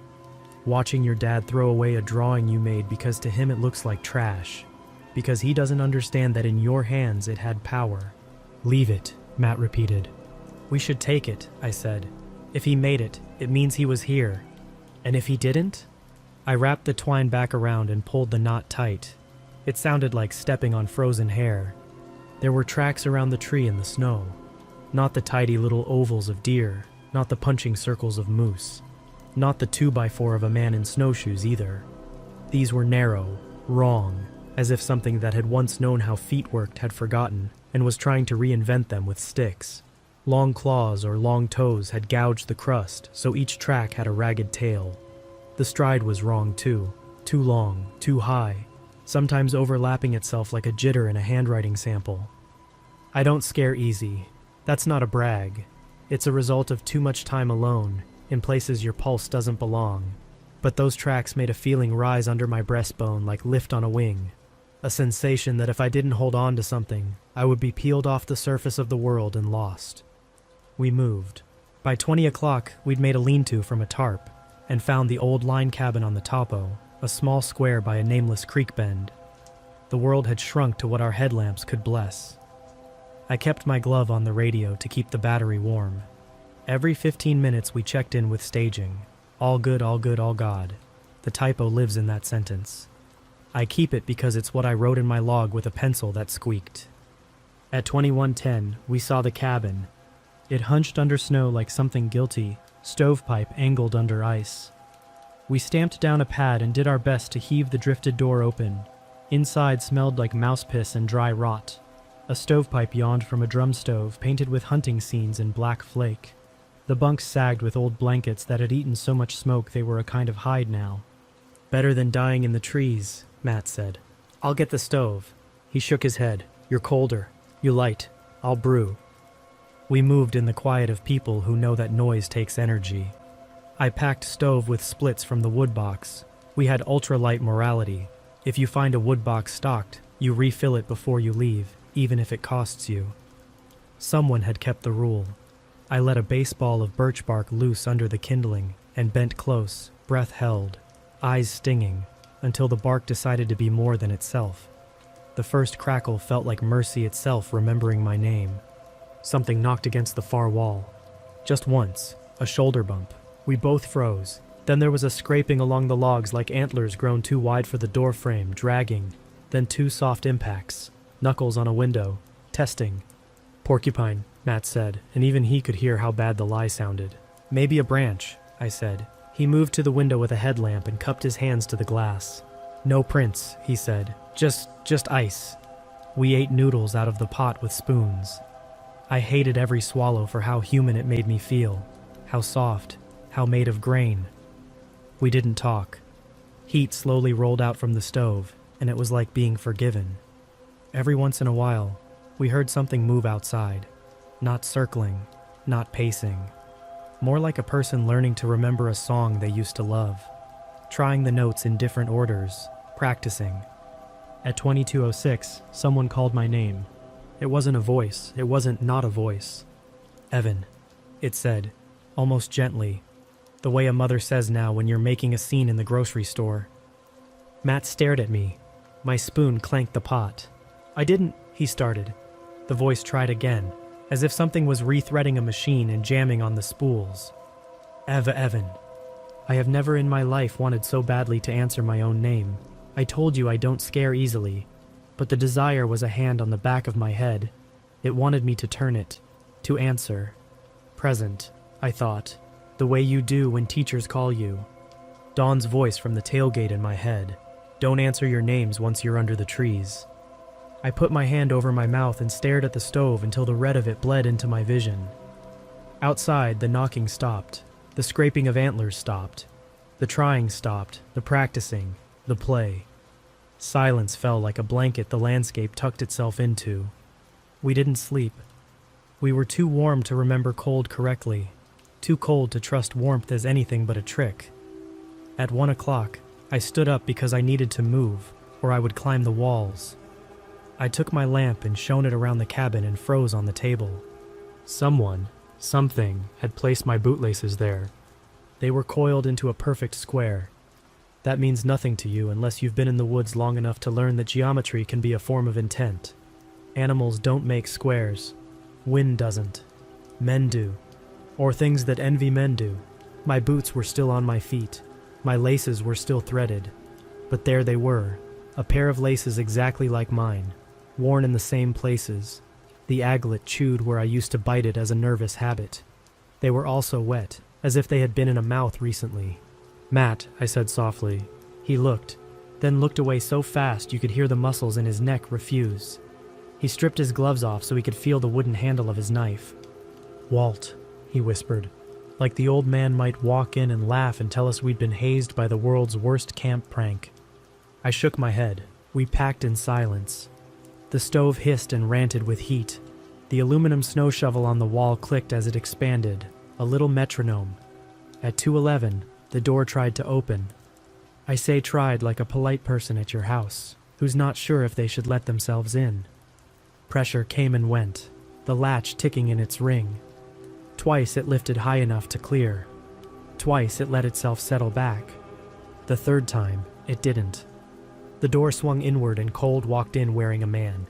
Watching your dad throw away a drawing you made because to him it looks like trash. Because he doesn't understand that in your hands it had power. "Leave it," Matt repeated. "We should take it," I said. "If he made it, it means he was here. And if he didn't?" I wrapped the twine back around and pulled the knot tight. It sounded like stepping on frozen hair. There were tracks around the tree in the snow. Not the tidy little ovals of deer, not the punching circles of moose, not the 2x4 of a man in snowshoes either. These were narrow, wrong, as if something that had once known how feet worked had forgotten and was trying to reinvent them with sticks. Long claws or long toes had gouged the crust, so each track had a ragged tail. The stride was wrong too long, too high, sometimes overlapping itself like a jitter in a handwriting sample. I don't scare easy. That's not a brag. It's a result of too much time alone, in places your pulse doesn't belong. But those tracks made a feeling rise under my breastbone like lift on a wing. A sensation that if I didn't hold on to something, I would be peeled off the surface of the world and lost. We moved. By 20 o'clock, we'd made a lean-to from a tarp and found the old line cabin on the topo, a small square by a nameless creek bend. The world had shrunk to what our headlamps could bless. I kept my glove on the radio to keep the battery warm. Every 15 minutes we checked in with staging. All good, all good, all God. The typo lives in that sentence. I keep it because it's what I wrote in my log with a pencil that squeaked. At 21:10, we saw the cabin. It hunched under snow like something guilty, stovepipe angled under ice. We stamped down a pad and did our best to heave the drifted door open. Inside smelled like mouse piss and dry rot. A stovepipe yawned from a drum stove painted with hunting scenes in black flake. The bunks sagged with old blankets that had eaten so much smoke they were a kind of hide now. "Better than dying in the trees," Matt said. "I'll get the stove." He shook his head. "You're colder. You light. I'll brew." We moved in the quiet of people who know that noise takes energy. I packed stove with splits from the wood box. We had ultralight morality. If you find a wood box stocked, you refill it before you leave, even if it costs you. Someone had kept the rule. I let a baseball of birch bark loose under the kindling and bent close, breath held, eyes stinging, until the bark decided to be more than itself. The first crackle felt like mercy itself remembering my name. Something knocked against the far wall. Just once, a shoulder bump. We both froze. Then there was a scraping along the logs like antlers grown too wide for the door frame, dragging. Then two soft impacts. Knuckles on a window. Testing. "Porcupine," Matt said, and even he could hear how bad the lie sounded. "Maybe a branch," I said. He moved to the window with a headlamp and cupped his hands to the glass. "No prints," he said. Just ice." We ate noodles out of the pot with spoons. I hated every swallow for how human it made me feel, how soft, how made of grain. We didn't talk. Heat slowly rolled out from the stove, and it was like being forgiven. Every once in a while, we heard something move outside, not circling, not pacing, more like a person learning to remember a song they used to love, trying the notes in different orders, practicing. At 22:06, someone called my name. It wasn't a voice, it wasn't not a voice. Evan, it said, almost gently, the way a mother says now when you're making a scene in the grocery store. Matt stared at me. My spoon clanked the pot. I didn't, he started. The voice tried again, as if something was rethreading a machine and jamming on the spools. Evan. I have never in my life wanted so badly to answer my own name. I told you I don't scare easily, but the desire was a hand on the back of my head. It wanted me to turn it, to answer. Present, I thought, the way you do when teachers call you. Dawn's voice from the tailgate in my head. Don't answer your names once you're under the trees. I put my hand over my mouth and stared at the stove until the red of it bled into my vision. Outside, the knocking stopped. The scraping of antlers stopped. The trying stopped, the practicing, the play. Silence fell like a blanket the landscape tucked itself into. We didn't sleep. We were too warm to remember cold correctly, too cold to trust warmth as anything but a trick. At 1 o'clock, I stood up because I needed to move, or I would climb the walls. I took my lamp and shone it around the cabin and froze on the table. Something had placed my bootlaces there. They were coiled into a perfect square. That means nothing to you unless you've been in the woods long enough to learn that geometry can be a form of intent. Animals don't make squares. Wind doesn't. Men do. Or things that envy men do. My boots were still on my feet. My laces were still threaded. But there they were, a pair of laces exactly like mine, worn in the same places. The aglet chewed where I used to bite it as a nervous habit. They were also wet, as if they had been in a mouth recently. Matt, I said softly. He looked, then looked away so fast you could hear the muscles in his neck refuse. He stripped his gloves off so he could feel the wooden handle of his knife. Walt, he whispered, like the old man might walk in and laugh and tell us we'd been hazed by the world's worst camp prank. I shook my head. We packed in silence. The stove hissed and ranted with heat. The aluminum snow shovel on the wall clicked as it expanded, a little metronome. At 2:11, the door tried to open. I say tried like a polite person at your house, who's not sure if they should let themselves in. Pressure came and went, the latch ticking in its ring. Twice it lifted high enough to clear. Twice it let itself settle back. The third time, it didn't. The door swung inward and Cold walked in wearing a man.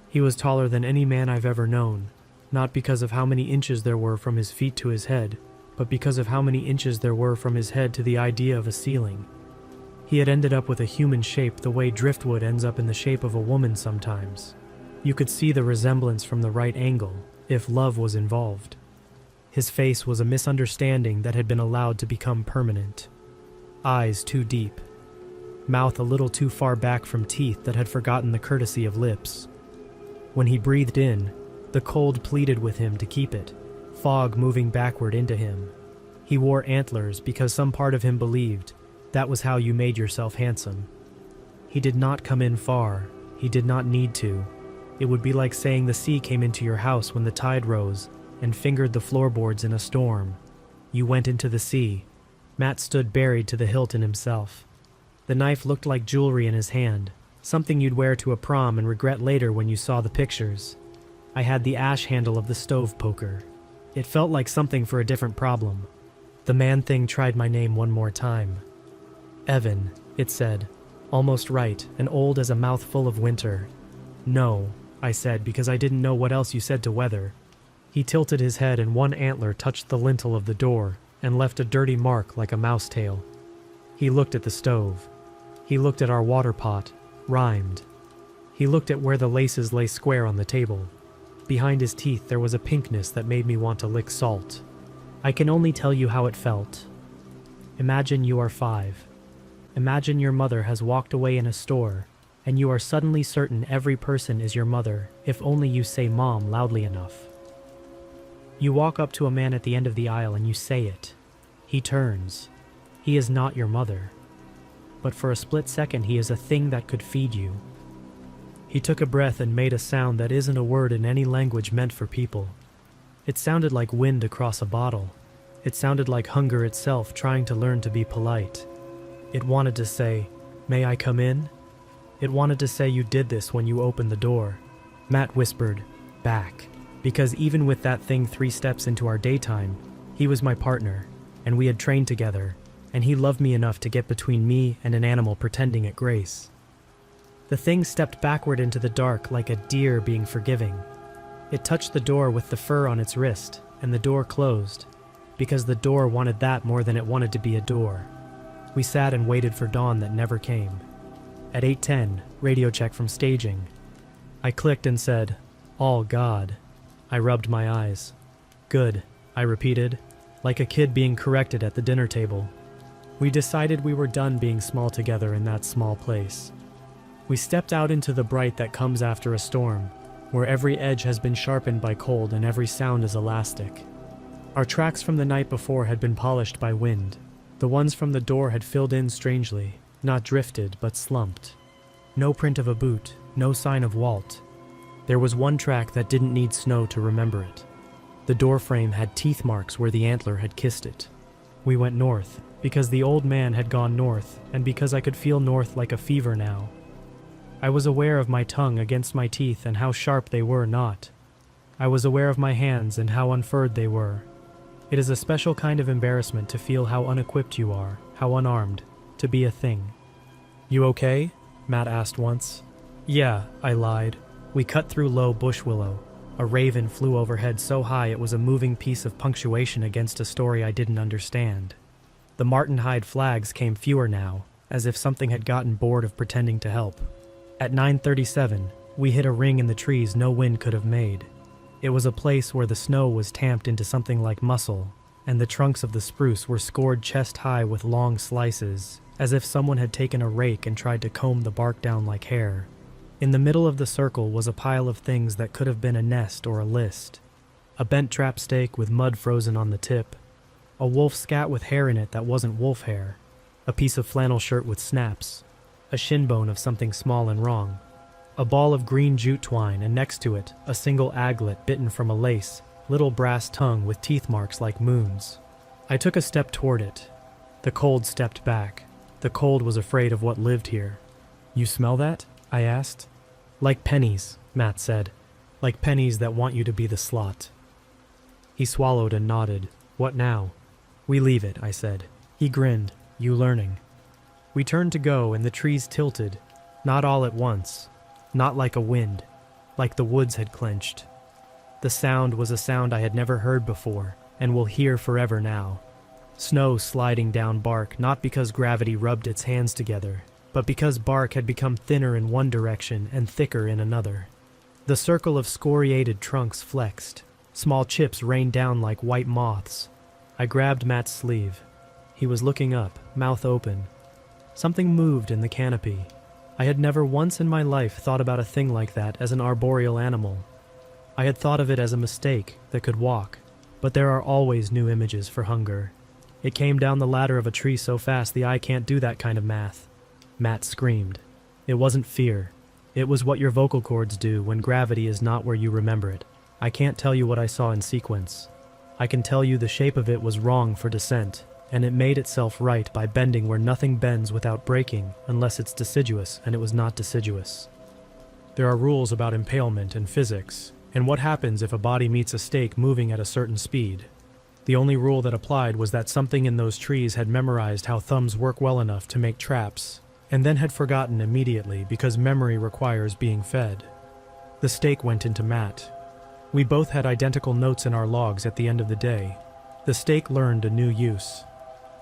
He was taller than any man I've ever known, not because of how many inches there were from his feet to his head, but because of how many inches there were from his head to the idea of a ceiling. He had ended up with a human shape the way driftwood ends up in the shape of a woman sometimes. You could see the resemblance from the right angle, if love was involved. His face was a misunderstanding that had been allowed to become permanent. Eyes too deep. Mouth a little too far back from teeth that had forgotten the courtesy of lips. When he breathed in, the cold pleaded with him to keep it, fog moving backward into him. He wore antlers because some part of him believed that was how you made yourself handsome. He did not come in far. He did not need to. It would be like saying the sea came into your house when the tide rose and fingered the floorboards in a storm. You went into the sea. Matt stood buried to the hilt in himself. The knife looked like jewelry in his hand, something you'd wear to a prom and regret later when you saw the pictures. I had the ash handle of the stove poker. It felt like something for a different problem. The man thing tried my name one more time. Evan, it said, almost right and old as a mouthful of winter. No, I said because I didn't know what else you said to Weather. He tilted his head and one antler touched the lintel of the door and left a dirty mark like a mouse tail. He looked at the stove. He looked at our water pot, rhymed. He looked at where the laces lay square on the table. Behind his teeth there was a pinkness that made me want to lick salt. I can only tell you how it felt. Imagine you are 5. Imagine your mother has walked away in a store, and you are suddenly certain every person is your mother if only you say Mom loudly enough. You walk up to a man at the end of the aisle and you say it. He turns. He is not your mother. but for a split second he is a thing that could feed you. He took a breath and made a sound that isn't a word in any language meant for people. It sounded like wind across a bottle. It sounded like hunger itself trying to learn to be polite. It wanted to say, "May I come in?" It wanted to say you did this when you opened the door. Matt whispered, "Back," because even with that thing 3 steps into our daytime, he was my partner, and we had trained together, and he loved me enough to get between me and an animal pretending at grace. The thing stepped backward into the dark like a deer being forgiving. It touched the door with the fur on its wrist, and the door closed, because the door wanted that more than it wanted to be a door. We sat and waited for dawn that never came. At 8:10, radio check from staging. I clicked and said, "All God." I rubbed my eyes. "Good," I repeated, like a kid being corrected at the dinner table. We decided we were done being small together in that small place. We stepped out into the bright that comes after a storm, where every edge has been sharpened by cold and every sound is elastic. Our tracks from the night before had been polished by wind. The ones from the door had filled in strangely, not drifted, but slumped. No print of a boot, no sign of Walt. There was one track that didn't need snow to remember it. The door frame had teeth marks where the antler had kissed it. We went north, because the old man had gone north, and because I could feel north like a fever now. I was aware of my tongue against my teeth and how sharp they were not. I was aware of my hands and how unfurred they were. It is a special kind of embarrassment to feel how unequipped you are, how unarmed, to be a thing. "You okay?" Matt asked once. "Yeah," I lied. We cut through low bush willow. A raven flew overhead so high it was a moving piece of punctuation against a story I didn't understand. The marten-hide flags came fewer now, as if something had gotten bored of pretending to help. At 9:37, we hit a ring in the trees no wind could have made. It was a place where the snow was tamped into something like muscle, and the trunks of the spruce were scored chest-high with long slices, as if someone had taken a rake and tried to comb the bark down like hair. In the middle of the circle was a pile of things that could have been a nest or a list. A bent trap stake with mud frozen on the tip. A wolf scat with hair in it that wasn't wolf hair. A piece of flannel shirt with snaps. A shin bone of something small and wrong. A ball of green jute twine, and next to it, a single aglet bitten from a lace, little brass tongue with teeth marks like moons. I took a step toward it. The cold stepped back. The cold was afraid of what lived here. "You smell that?" I asked. "Like pennies," Matt said. "Like pennies that want you to be the slot." He swallowed and nodded. "What now?" "We leave it," I said. He grinned. "You learning?" We turned to go, and the trees tilted. Not all at once. Not like a wind. Like the woods had clenched. The sound was a sound I had never heard before, and will hear forever now. Snow sliding down bark, not because gravity rubbed its hands together, but because bark had become thinner in one direction and thicker in another. The circle of scoriated trunks flexed. Small chips rained down like white moths. I grabbed Matt's sleeve. He was looking up, mouth open. Something moved in the canopy. I had never once in my life thought about a thing like that as an arboreal animal. I had thought of it as a mistake that could walk, but there are always new images for hunger. It came down the ladder of a tree so fast the eye can't do that kind of math. Matt screamed. It wasn't fear. It was what your vocal cords do when gravity is not where you remember it. I can't tell you what I saw in sequence. I can tell you the shape of it was wrong for descent, and it made itself right by bending where nothing bends without breaking unless it's deciduous, and it was not deciduous. There are rules about impalement and physics, and what happens if a body meets a stake moving at a certain speed. The only rule that applied was that something in those trees had memorized how thumbs work well enough to make traps, and then had forgotten immediately because memory requires being fed. The stake went into Matt. We both had identical notes in our logs at the end of the day. The stake learned a new use.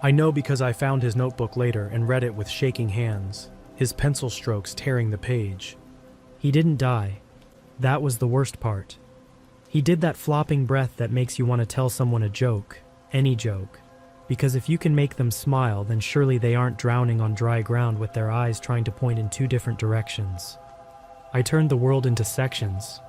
I know because I found his notebook later and read it with shaking hands, his pencil strokes tearing the page. He didn't die. That was the worst part. He did that flopping breath that makes you want to tell someone a joke, any joke. Because if you can make them smile, then surely they aren't drowning on dry ground with their eyes trying to point in 2 different directions. I turned the world into sections.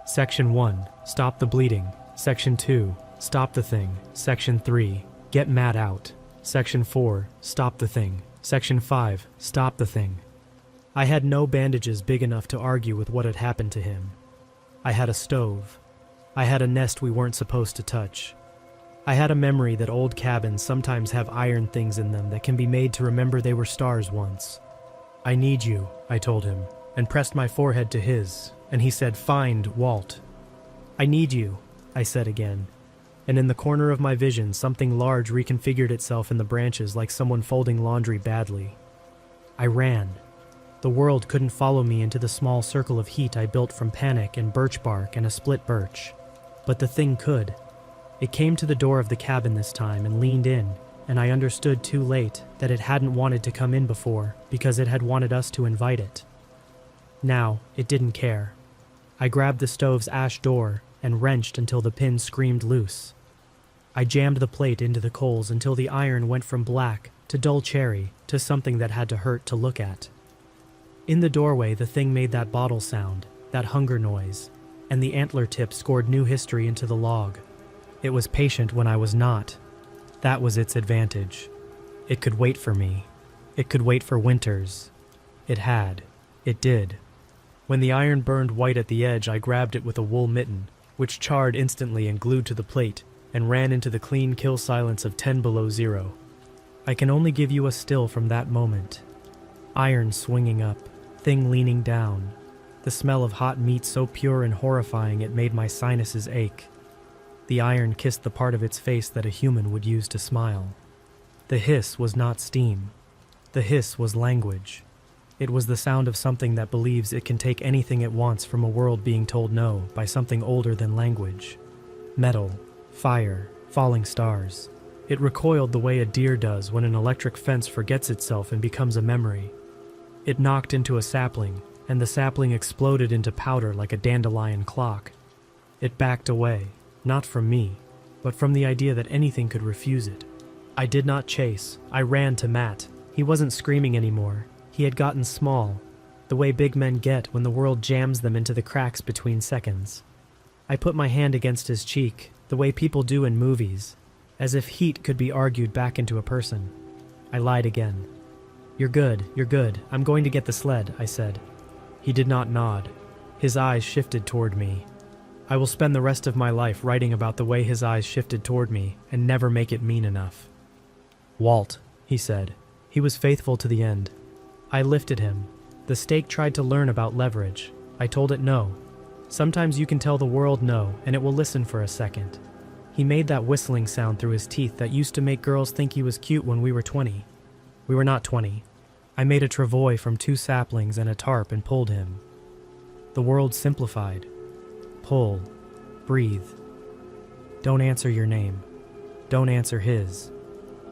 Section 1, stop the bleeding. Section 2, stop the thing. Section 3, get Matt out. Section 4, stop the thing. Section 5. Stop the thing. I had no bandages big enough to argue with what had happened to him. I had a stove. I had a nest we weren't supposed to touch. I had a memory that old cabins sometimes have iron things in them that can be made to remember they were stars once. I need you, I told him, and pressed my forehead to his, and he said, "Find Walt." I need you, I said again, and in the corner of my vision something large reconfigured itself in the branches like someone folding laundry badly. I ran. The world couldn't follow me into the small circle of heat I built from panic and birch bark and a split birch. But the thing could. It came to the door of the cabin this time and leaned in, and I understood too late that it hadn't wanted to come in before because it had wanted us to invite it. Now, it didn't care. I grabbed the stove's ash door and wrenched until the pin screamed loose. I jammed the plate into the coals until the iron went from black to dull cherry to something that had to hurt to look at. In the doorway, the thing made that bottle sound, that hunger noise, and the antler tip scored new history into the log. It was patient when I was not. That was its advantage. It could wait for me. It could wait for winters. It had. It did. When the iron burned white at the edge, I grabbed it with a wool mitten, which charred instantly and glued to the plate, and ran into the clean kill silence of 10 below zero. I can only give you a still from that moment. Iron swinging up, thing leaning down, the smell of hot meat so pure and horrifying it made my sinuses ache. The iron kissed the part of its face that a human would use to smile. The hiss was not steam. The hiss was language. It was the sound of something that believes it can take anything it wants from a world being told no by something older than language. Metal, fire, falling stars. It recoiled the way a deer does when an electric fence forgets itself and becomes a memory. It knocked into a sapling, and the sapling exploded into powder like a dandelion clock. It backed away, not from me, but from the idea that anything could refuse it. I did not chase. I ran to Matt. He wasn't screaming anymore. He had gotten small, the way big men get when the world jams them into the cracks between seconds. I put my hand against his cheek, the way people do in movies, as if heat could be argued back into a person. I lied again. You're good, I'm going to get the sled, I said. He did not nod. His eyes shifted toward me. I will spend the rest of my life writing about the way his eyes shifted toward me and never make it mean enough. Walt, he said. He was faithful to the end. I lifted him. The stake tried to learn about leverage. I told it no. Sometimes you can tell the world no, and it will listen for a second. He made that whistling sound through his teeth that used to make girls think he was cute when we were 20. We were not 20. I made a travois from 2 saplings and a tarp and pulled him. The world simplified. Pull. Breathe. Don't answer your name. Don't answer his.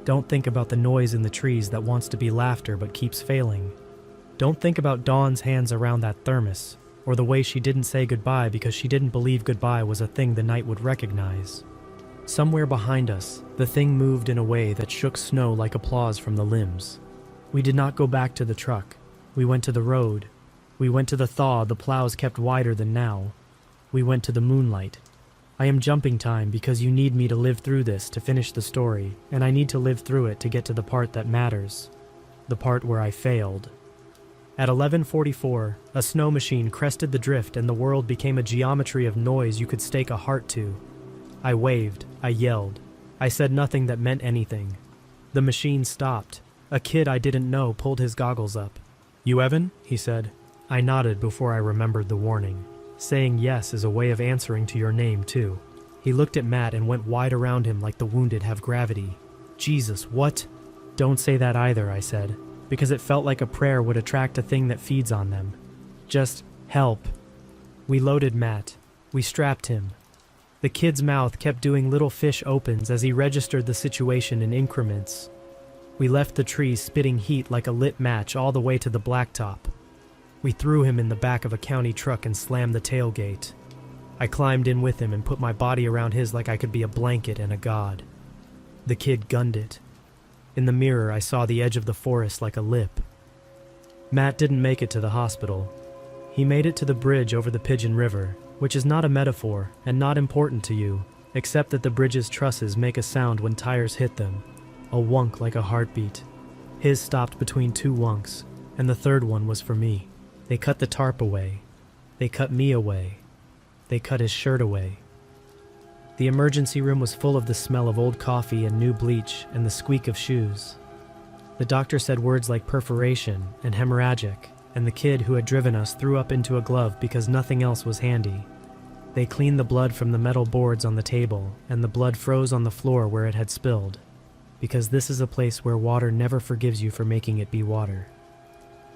Don't think about the noise in the trees that wants to be laughter but keeps failing. Don't think about Dawn's hands around that thermos, or the way she didn't say goodbye because she didn't believe goodbye was a thing the night would recognize. Somewhere behind us, the thing moved in a way that shook snow like applause from the limbs. We did not go back to the truck. We went to the road. We went to the thaw the plows kept wider than now. We went to the moonlight. I am jumping time because you need me to live through this to finish the story, and I need to live through it to get to the part that matters. The part where I failed. At 11:44, a snow machine crested the drift and the world became a geometry of noise you could stake a heart to. I waved. I yelled. I said nothing that meant anything. The machine stopped. A kid I didn't know pulled his goggles up. "You Evan?" he said. I nodded before I remembered the warning. Saying yes is a way of answering to your name, too. He looked at Matt and went wide around him like the wounded have gravity. Jesus, what? Don't say that either, I said, because it felt like a prayer would attract a thing that feeds on them. Just help. We loaded Matt. We strapped him. The kid's mouth kept doing little fish opens as he registered the situation in increments. We left the tree spitting heat like a lit match all the way to the blacktop. We threw him in the back of a county truck and slammed the tailgate. I climbed in with him and put my body around his like I could be a blanket and a god. The kid gunned it. In the mirror, I saw the edge of the forest like a lip. Matt didn't make it to the hospital. He made it to the bridge over the Pigeon River, which is not a metaphor and not important to you, except that the bridge's trusses make a sound when tires hit them, a wunk like a heartbeat. His stopped between two wunks, and the third one was for me. They cut the tarp away. They cut me away. They cut his shirt away. The emergency room was full of the smell of old coffee and new bleach and the squeak of shoes. The doctor said words like perforation and hemorrhagic, and the kid who had driven us threw up into a glove because nothing else was handy. They cleaned the blood from the metal boards on the table, and the blood froze on the floor where it had spilled, because this is a place where water never forgives you for making it be water.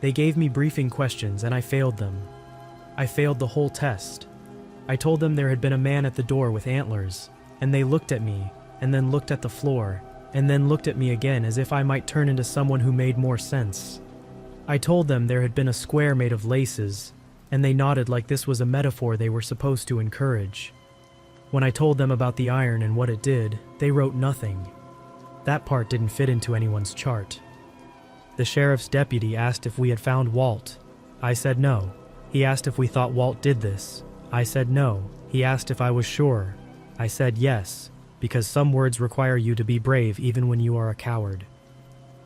They gave me briefing questions, and I failed them. I failed the whole test. I told them there had been a man at the door with antlers, and they looked at me, and then looked at the floor, and then looked at me again as if I might turn into someone who made more sense. I told them there had been a square made of laces, and they nodded like this was a metaphor they were supposed to encourage. When I told them about the iron and what it did, they wrote nothing. That part didn't fit into anyone's chart. The sheriff's deputy asked if we had found Walt. I said no. He asked if we thought Walt did this. I said no. He asked if I was sure. I said yes, because some words require you to be brave even when you are a coward.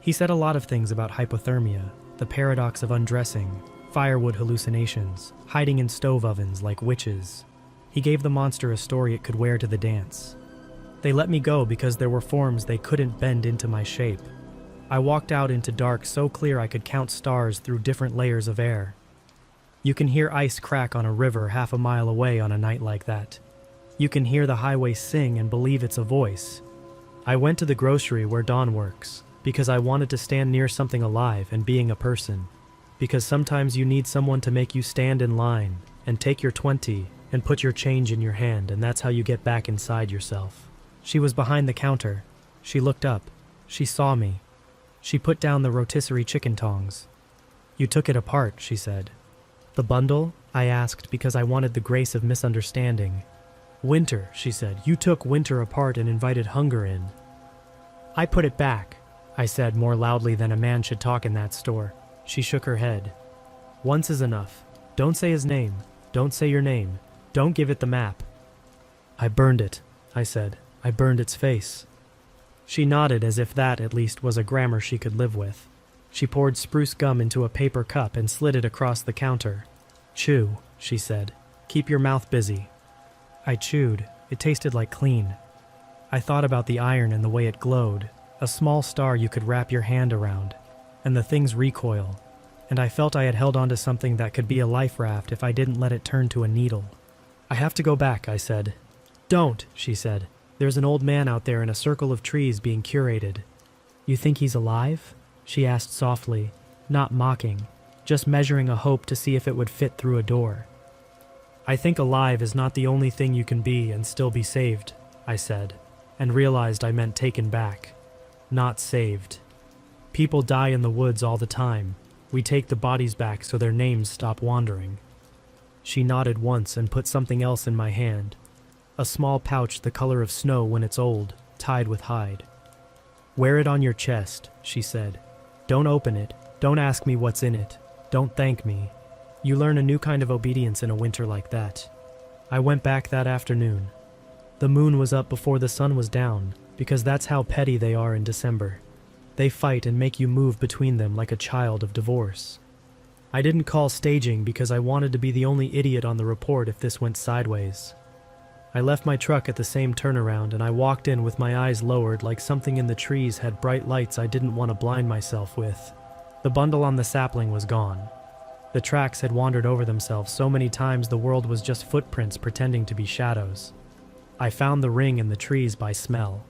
He said a lot of things about hypothermia, the paradox of undressing, firewood hallucinations, hiding in stove ovens like witches. He gave the monster a story it could wear to the dance. They let me go because there were forms they couldn't bend into my shape. I walked out into dark so clear I could count stars through different layers of air. You can hear ice crack on a river half a mile away on a night like that. You can hear the highway sing and believe it's a voice. I went to the grocery where Dawn works because I wanted to stand near something alive and being a person. Because sometimes you need someone to make you stand in line and take your 20 and put your change in your hand, and that's how you get back inside yourself. She was behind the counter. She looked up. She saw me. She put down the rotisserie chicken tongs. "You took it apart," she said. "The bundle?" I asked because I wanted the grace of misunderstanding. "Winter," she said. "You took Winter apart and invited hunger in." "I put it back," I said more loudly than a man should talk in that store. She shook her head. "Once is enough. Don't say his name. Don't say your name. Don't give it the map." "I burned it," I said. "I burned its face." She nodded as if that, at least, was a grammar she could live with. She poured spruce gum into a paper cup and slid it across the counter. "Chew," she said. "Keep your mouth busy." I chewed. It tasted like clean. I thought about the iron and the way it glowed, a small star you could wrap your hand around, and the thing's recoil, and I felt I had held onto something that could be a life raft if I didn't let it turn to a needle. "I have to go back," I said. "Don't," she said. "There's an old man out there in a circle of trees being curated." "You think he's alive?" she asked softly, not mocking, just measuring a hope to see if it would fit through a door. "I think alive is not the only thing you can be and still be saved," I said, and realized I meant taken back, not saved. People die in the woods all the time. We take the bodies back so their names stop wandering. She nodded once and put something else in my hand, a small pouch the color of snow when it's old, tied with hide. "Wear it on your chest," she said. "Don't open it. Don't ask me what's in it. Don't thank me. You learn a new kind of obedience in a winter like that." I went back that afternoon. The moon was up before the sun was down, because that's how petty they are in December. They fight and make you move between them like a child of divorce. I didn't call staging because I wanted to be the only idiot on the report if this went sideways. I left my truck at the same turnaround and I walked in with my eyes lowered like something in the trees had bright lights I didn't want to blind myself with. The bundle on the sapling was gone. The tracks had wandered over themselves so many times the world was just footprints pretending to be shadows. I found the ring in the trees by smell.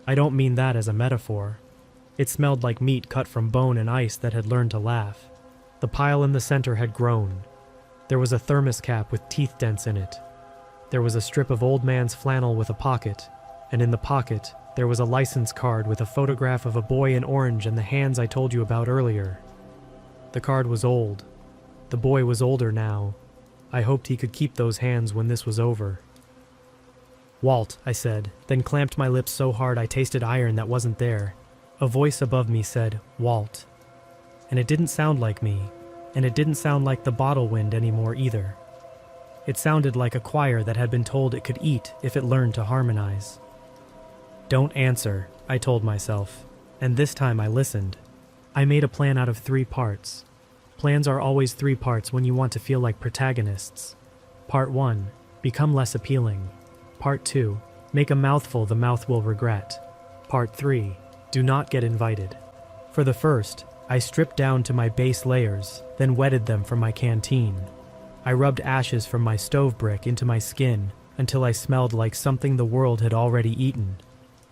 I don't mean that as a metaphor. It smelled like meat cut from bone and ice that had learned to laugh. The pile in the center had grown. There was a thermos cap with teeth dents in it. There was a strip of old man's flannel with a pocket, and in the pocket, there was a license card with a photograph of a boy in orange and the hands I told you about earlier. The card was old. The boy was older now. I hoped he could keep those hands when this was over. "Walt," I said, then clamped my lips so hard I tasted iron that wasn't there. A voice above me said, "Walt." And it didn't sound like me, and it didn't sound like the bottle wind anymore either. It sounded like a choir that had been told it could eat if it learned to harmonize. "Don't answer," I told myself, and this time I listened. I made a plan out of 3 parts. Plans are always 3 parts when you want to feel like protagonists. Part 1, become less appealing. Part 2, make a mouthful the mouth will regret. Part 3, do not get invited. For the first, I stripped down to my base layers, then wetted them from my canteen. I rubbed ashes from my stove brick into my skin until I smelled like something the world had already eaten.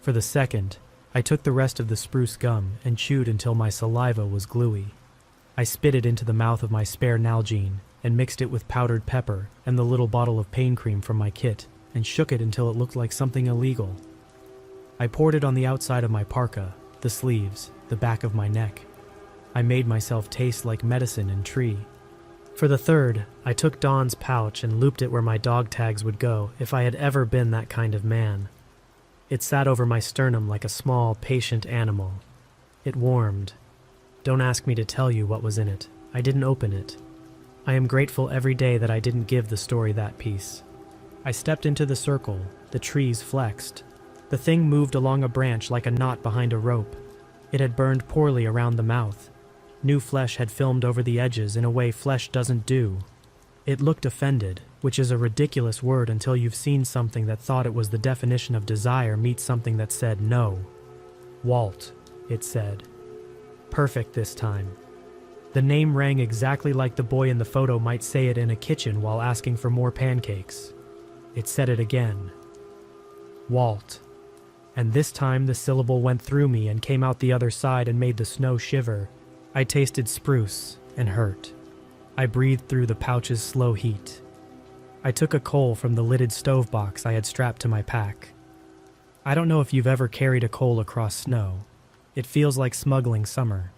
For the second, I took the rest of the spruce gum and chewed until my saliva was gluey. I spit it into the mouth of my spare Nalgene and mixed it with powdered pepper and the little bottle of pain cream from my kit and shook it until it looked like something illegal. I poured it on the outside of my parka, the sleeves, the back of my neck. I made myself taste like medicine and tree. For the third, I took Dawn's pouch and looped it where my dog tags would go if I had ever been that kind of man. It sat over my sternum like a small, patient animal. It warmed. Don't ask me to tell you what was in it. I didn't open it. I am grateful every day that I didn't give the story that piece. I stepped into the circle. The trees flexed. The thing moved along a branch like a knot behind a rope. It had burned poorly around the mouth. New flesh had filmed over the edges in a way flesh doesn't do. It looked offended, which is a ridiculous word until you've seen something that thought it was the definition of desire meet something that said no. Walt, it said. Perfect this time. The name rang exactly like the boy in the photo might say it in a kitchen while asking for more pancakes. It said it again. Walt. And this time the syllable went through me and came out the other side and made the snow shiver. I tasted spruce and hurt. I breathed through the pouch's slow heat. I took a coal from the lidded stove box I had strapped to my pack. I don't know if you've ever carried a coal across snow. It feels like smuggling summer.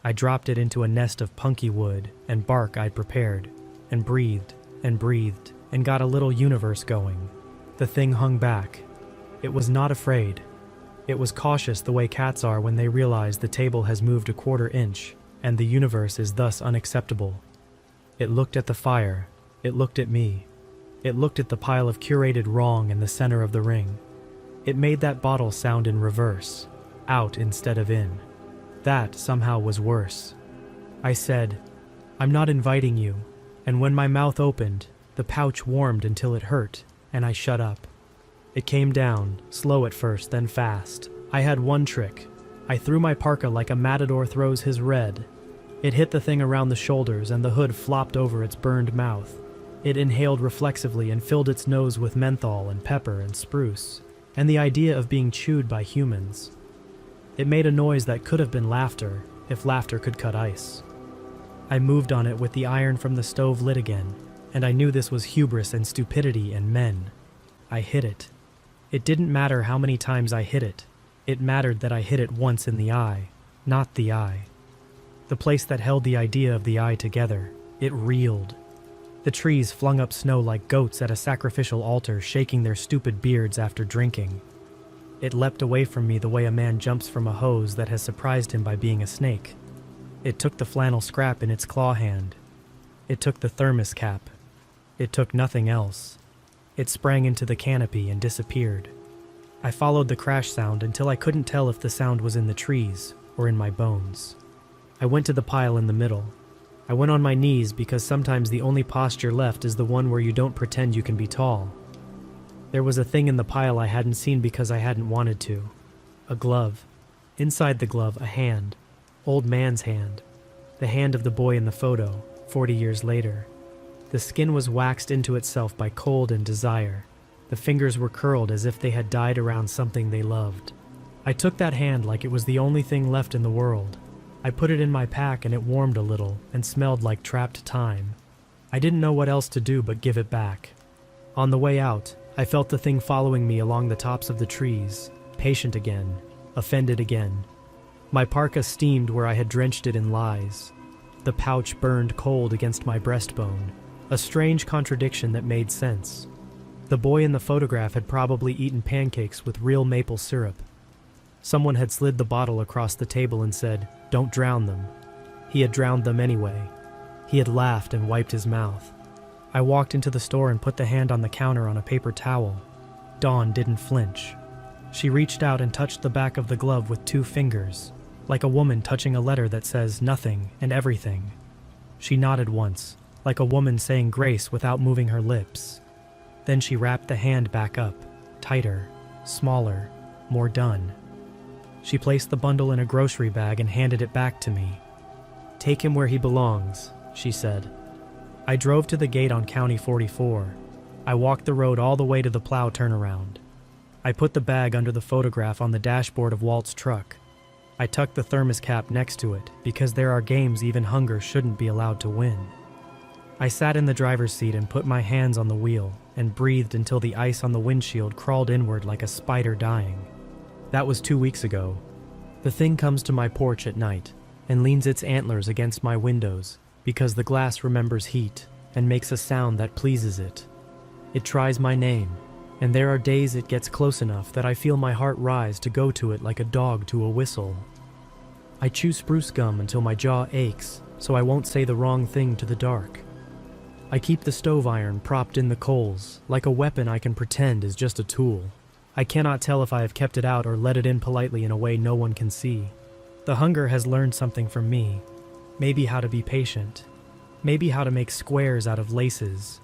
I dropped it into a nest of punky wood and bark I'd prepared, and breathed, and got a little universe going. The thing hung back. It was not afraid. It was cautious the way cats are when they realize the table has moved a quarter inch, and the universe is thus unacceptable. It looked at the fire. It looked at me. It looked at the pile of curated wrong in the center of the ring. It made that bottle sound in reverse. Out instead of in. That somehow was worse. I said, I'm not inviting you, and when my mouth opened, the pouch warmed until it hurt, and I shut up. It came down, slow at first, then fast. I had one trick. I threw my parka like a matador throws his red. It hit the thing around the shoulders and the hood flopped over its burned mouth. It inhaled reflexively and filled its nose with menthol and pepper and spruce, and the idea of being chewed by humans. It made a noise that could have been laughter, if laughter could cut ice. I moved on it with the iron from the stove lit again, and I knew this was hubris and stupidity and men. I hit it. It didn't matter how many times I hit it. It mattered that I hit it once in the eye, not the eye. The place that held the idea of the eye together. It reeled. The trees flung up snow like goats at a sacrificial altar shaking their stupid beards after drinking. It leapt away from me the way a man jumps from a hose that has surprised him by being a snake. It took the flannel scrap in its claw hand. It took the thermos cap. It took nothing else. It sprang into the canopy and disappeared. I followed the crash sound until I couldn't tell if the sound was in the trees or in my bones. I went to the pile in the middle. I went on my knees because sometimes the only posture left is the one where you don't pretend you can be tall. There was a thing in the pile I hadn't seen because I hadn't wanted to. A glove. Inside the glove, a hand. Old man's hand. The hand of the boy in the photo, 40 years later. The skin was waxed into itself by cold and desire. The fingers were curled as if they had died around something they loved. I took that hand like it was the only thing left in the world. I put it in my pack and it warmed a little and smelled like trapped time. I didn't know what else to do but give it back. On the way out, I felt the thing following me along the tops of the trees, patient again, offended again. My parka steamed where I had drenched it in lies. The pouch burned cold against my breastbone, a strange contradiction that made sense. The boy in the photograph had probably eaten pancakes with real maple syrup. Someone had slid the bottle across the table and said, "Don't drown them." He had drowned them anyway. He had laughed and wiped his mouth. I walked into the store and put the hand on the counter on a paper towel. Dawn didn't flinch. She reached out and touched the back of the glove with 2 fingers. like a woman touching a letter that says nothing and everything. She nodded once, like a woman saying grace without moving her lips. Then she wrapped the hand back up, tighter, smaller, more done. She placed the bundle in a grocery bag and handed it back to me. "Take him where he belongs," she said. I drove to the gate on County 44. I walked the road all the way to the plow turnaround. I put the bag under the photograph on the dashboard of Walt's truck. I tucked the thermos cap next to it because there are games even hunger shouldn't be allowed to win. I sat in the driver's seat and put my hands on the wheel and breathed until the ice on the windshield crawled inward like a spider dying. That was 2 weeks ago. The thing comes to my porch at night and leans its antlers against my windows because the glass remembers heat and makes a sound that pleases it. It tries my name, and there are days it gets close enough that I feel my heart rise to go to it like a dog to a whistle. I chew spruce gum until my jaw aches so I won't say the wrong thing to the dark. I keep the stove iron propped in the coals like a weapon I can pretend is just a tool. I cannot tell if I have kept it out or let it in politely in a way no one can see. The hunger has learned something from me. Maybe how to be patient. Maybe how to make squares out of laces.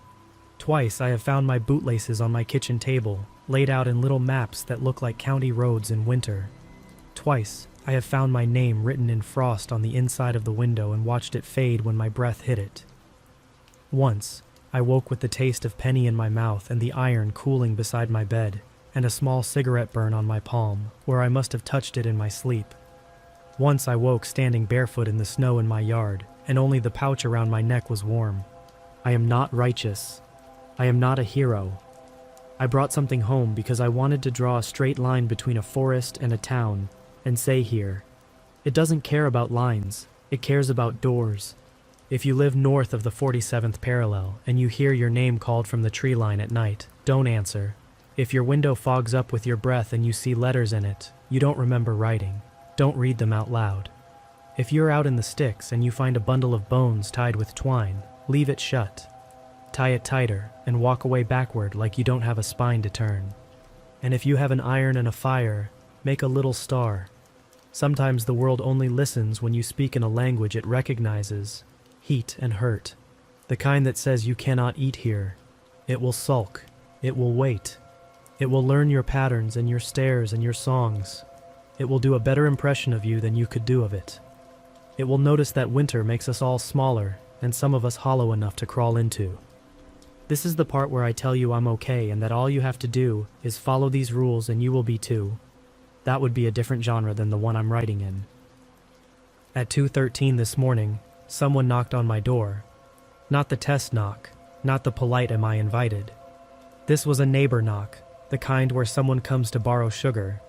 Twice I have found my bootlaces on my kitchen table, laid out in little maps that look like county roads in winter. Twice I have found my name written in frost on the inside of the window and watched it fade when my breath hit it. Once, I woke with the taste of penny in my mouth and the iron cooling beside my bed, and a small cigarette burn on my palm, where I must have touched it in my sleep. Once I woke standing barefoot in the snow in my yard, and only the pouch around my neck was warm. I am not righteous. I am not a hero. I brought something home because I wanted to draw a straight line between a forest and a town, and say here, it doesn't care about lines, it cares about doors. If you live north of the 47th parallel, and you hear your name called from the tree line at night, don't answer. If your window fogs up with your breath and you see letters in it you don't remember writing, don't read them out loud. If you're out in the sticks and you find a bundle of bones tied with twine, leave it shut. Tie it tighter and walk away backward like you don't have a spine to turn. And if you have an iron and a fire, make a little star. Sometimes the world only listens when you speak in a language it recognizes. Heat and hurt. The kind that says you cannot eat here. It will sulk. It will wait. It will learn your patterns and your stares and your songs. It will do a better impression of you than you could do of it. It will notice that winter makes us all smaller and some of us hollow enough to crawl into. This is the part where I tell you I'm okay and that all you have to do is follow these rules and you will be too. That would be a different genre than the one I'm writing in. At 2:13 this morning, someone knocked on my door. Not the test knock, not the polite am I invited. This was a neighbor knock, the kind where someone comes to borrow sugar.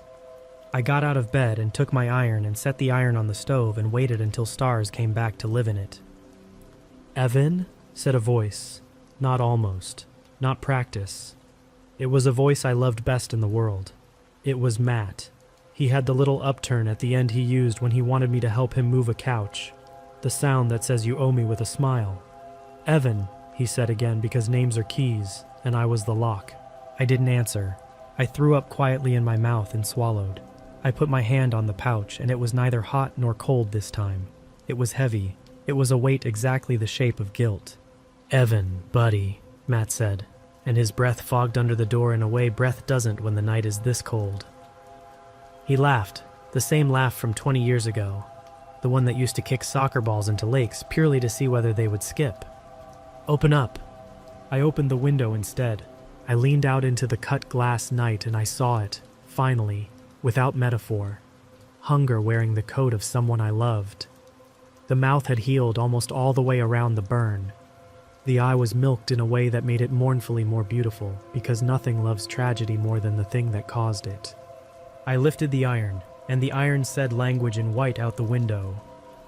I got out of bed and took my iron and set the iron on the stove and waited until stars came back to live in it. "Evan?" said a voice. Not almost. Not practice. It was a voice I loved best in the world. It was Matt. He had the little upturn at the end he used when he wanted me to help him move a couch. The sound that says you owe me with a smile. "Evan," he said again because names are keys, and I was the lock. I didn't answer. I threw up quietly in my mouth and swallowed. I put my hand on the pouch, and it was neither hot nor cold this time. It was heavy. It was a weight exactly the shape of guilt. "Evan, buddy," Matt said, and his breath fogged under the door in a way breath doesn't when the night is this cold. He laughed, the same laugh from 20 years ago, the one that used to kick soccer balls into lakes purely to see whether they would skip. "Open up." I opened the window instead. I leaned out into the cut glass night and I saw it, finally, without metaphor. Hunger wearing the coat of someone I loved. The mouth had healed almost all the way around the burn. The eye was milked in a way that made it mournfully more beautiful, because nothing loves tragedy more than the thing that caused it. I lifted the iron, and the iron said language in white out the window.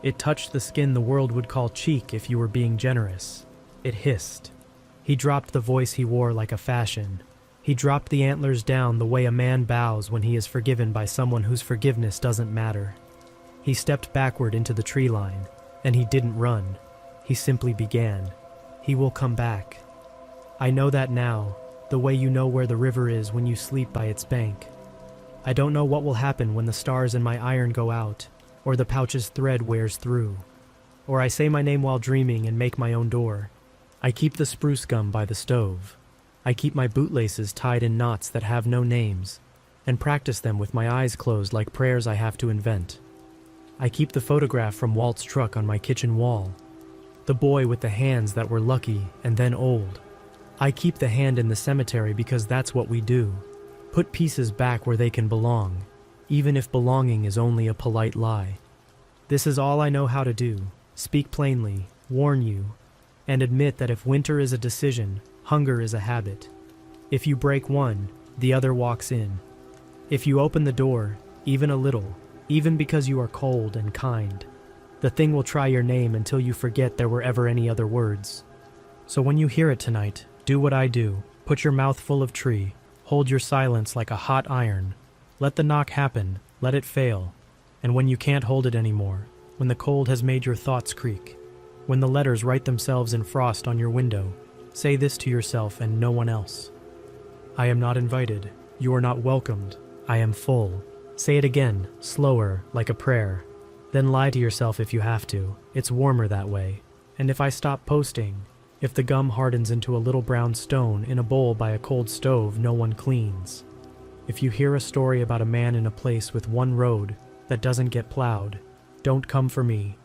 It touched the skin the world would call cheek if you were being generous. It hissed. He dropped the voice he wore like a fashion. He dropped the antlers down the way a man bows when he is forgiven by someone whose forgiveness doesn't matter. He stepped backward into the tree line, and he didn't run. He simply began. He will come back. I know that now, the way you know where the river is when you sleep by its bank. I don't know what will happen when the stars in my iron go out. or the pouch's thread wears through. Or I say my name while dreaming and make my own door. I keep the spruce gum by the stove. I keep my bootlaces tied in knots that have no names, and practice them with my eyes closed like prayers I have to invent. I keep the photograph from Walt's truck on my kitchen wall. The boy with the hands that were lucky and then old. I keep the hand in the cemetery because that's what we do. Put pieces back where they can belong, even if belonging is only a polite lie. This is all I know how to do. Speak plainly, warn you, and admit that if winter is a decision, hunger is a habit. If you break one, the other walks in. If you open the door, even a little, even because you are cold and kind, the thing will try your name until you forget there were ever any other words. So when you hear it tonight, do what I do. Put your mouth full of tree. Hold your silence like a hot iron. Let the knock happen. Let it fail. And when you can't hold it anymore, when the cold has made your thoughts creak, when the letters write themselves in frost on your window, say this to yourself and no one else. I am not invited. You are not welcomed. I am full. Say it again, slower, like a prayer. Then lie to yourself if you have to. It's warmer that way. And if I stop posting, if the gum hardens into a little brown stone in a bowl by a cold stove no one cleans, if you hear a story about a man in a place with one road that doesn't get plowed, don't come for me.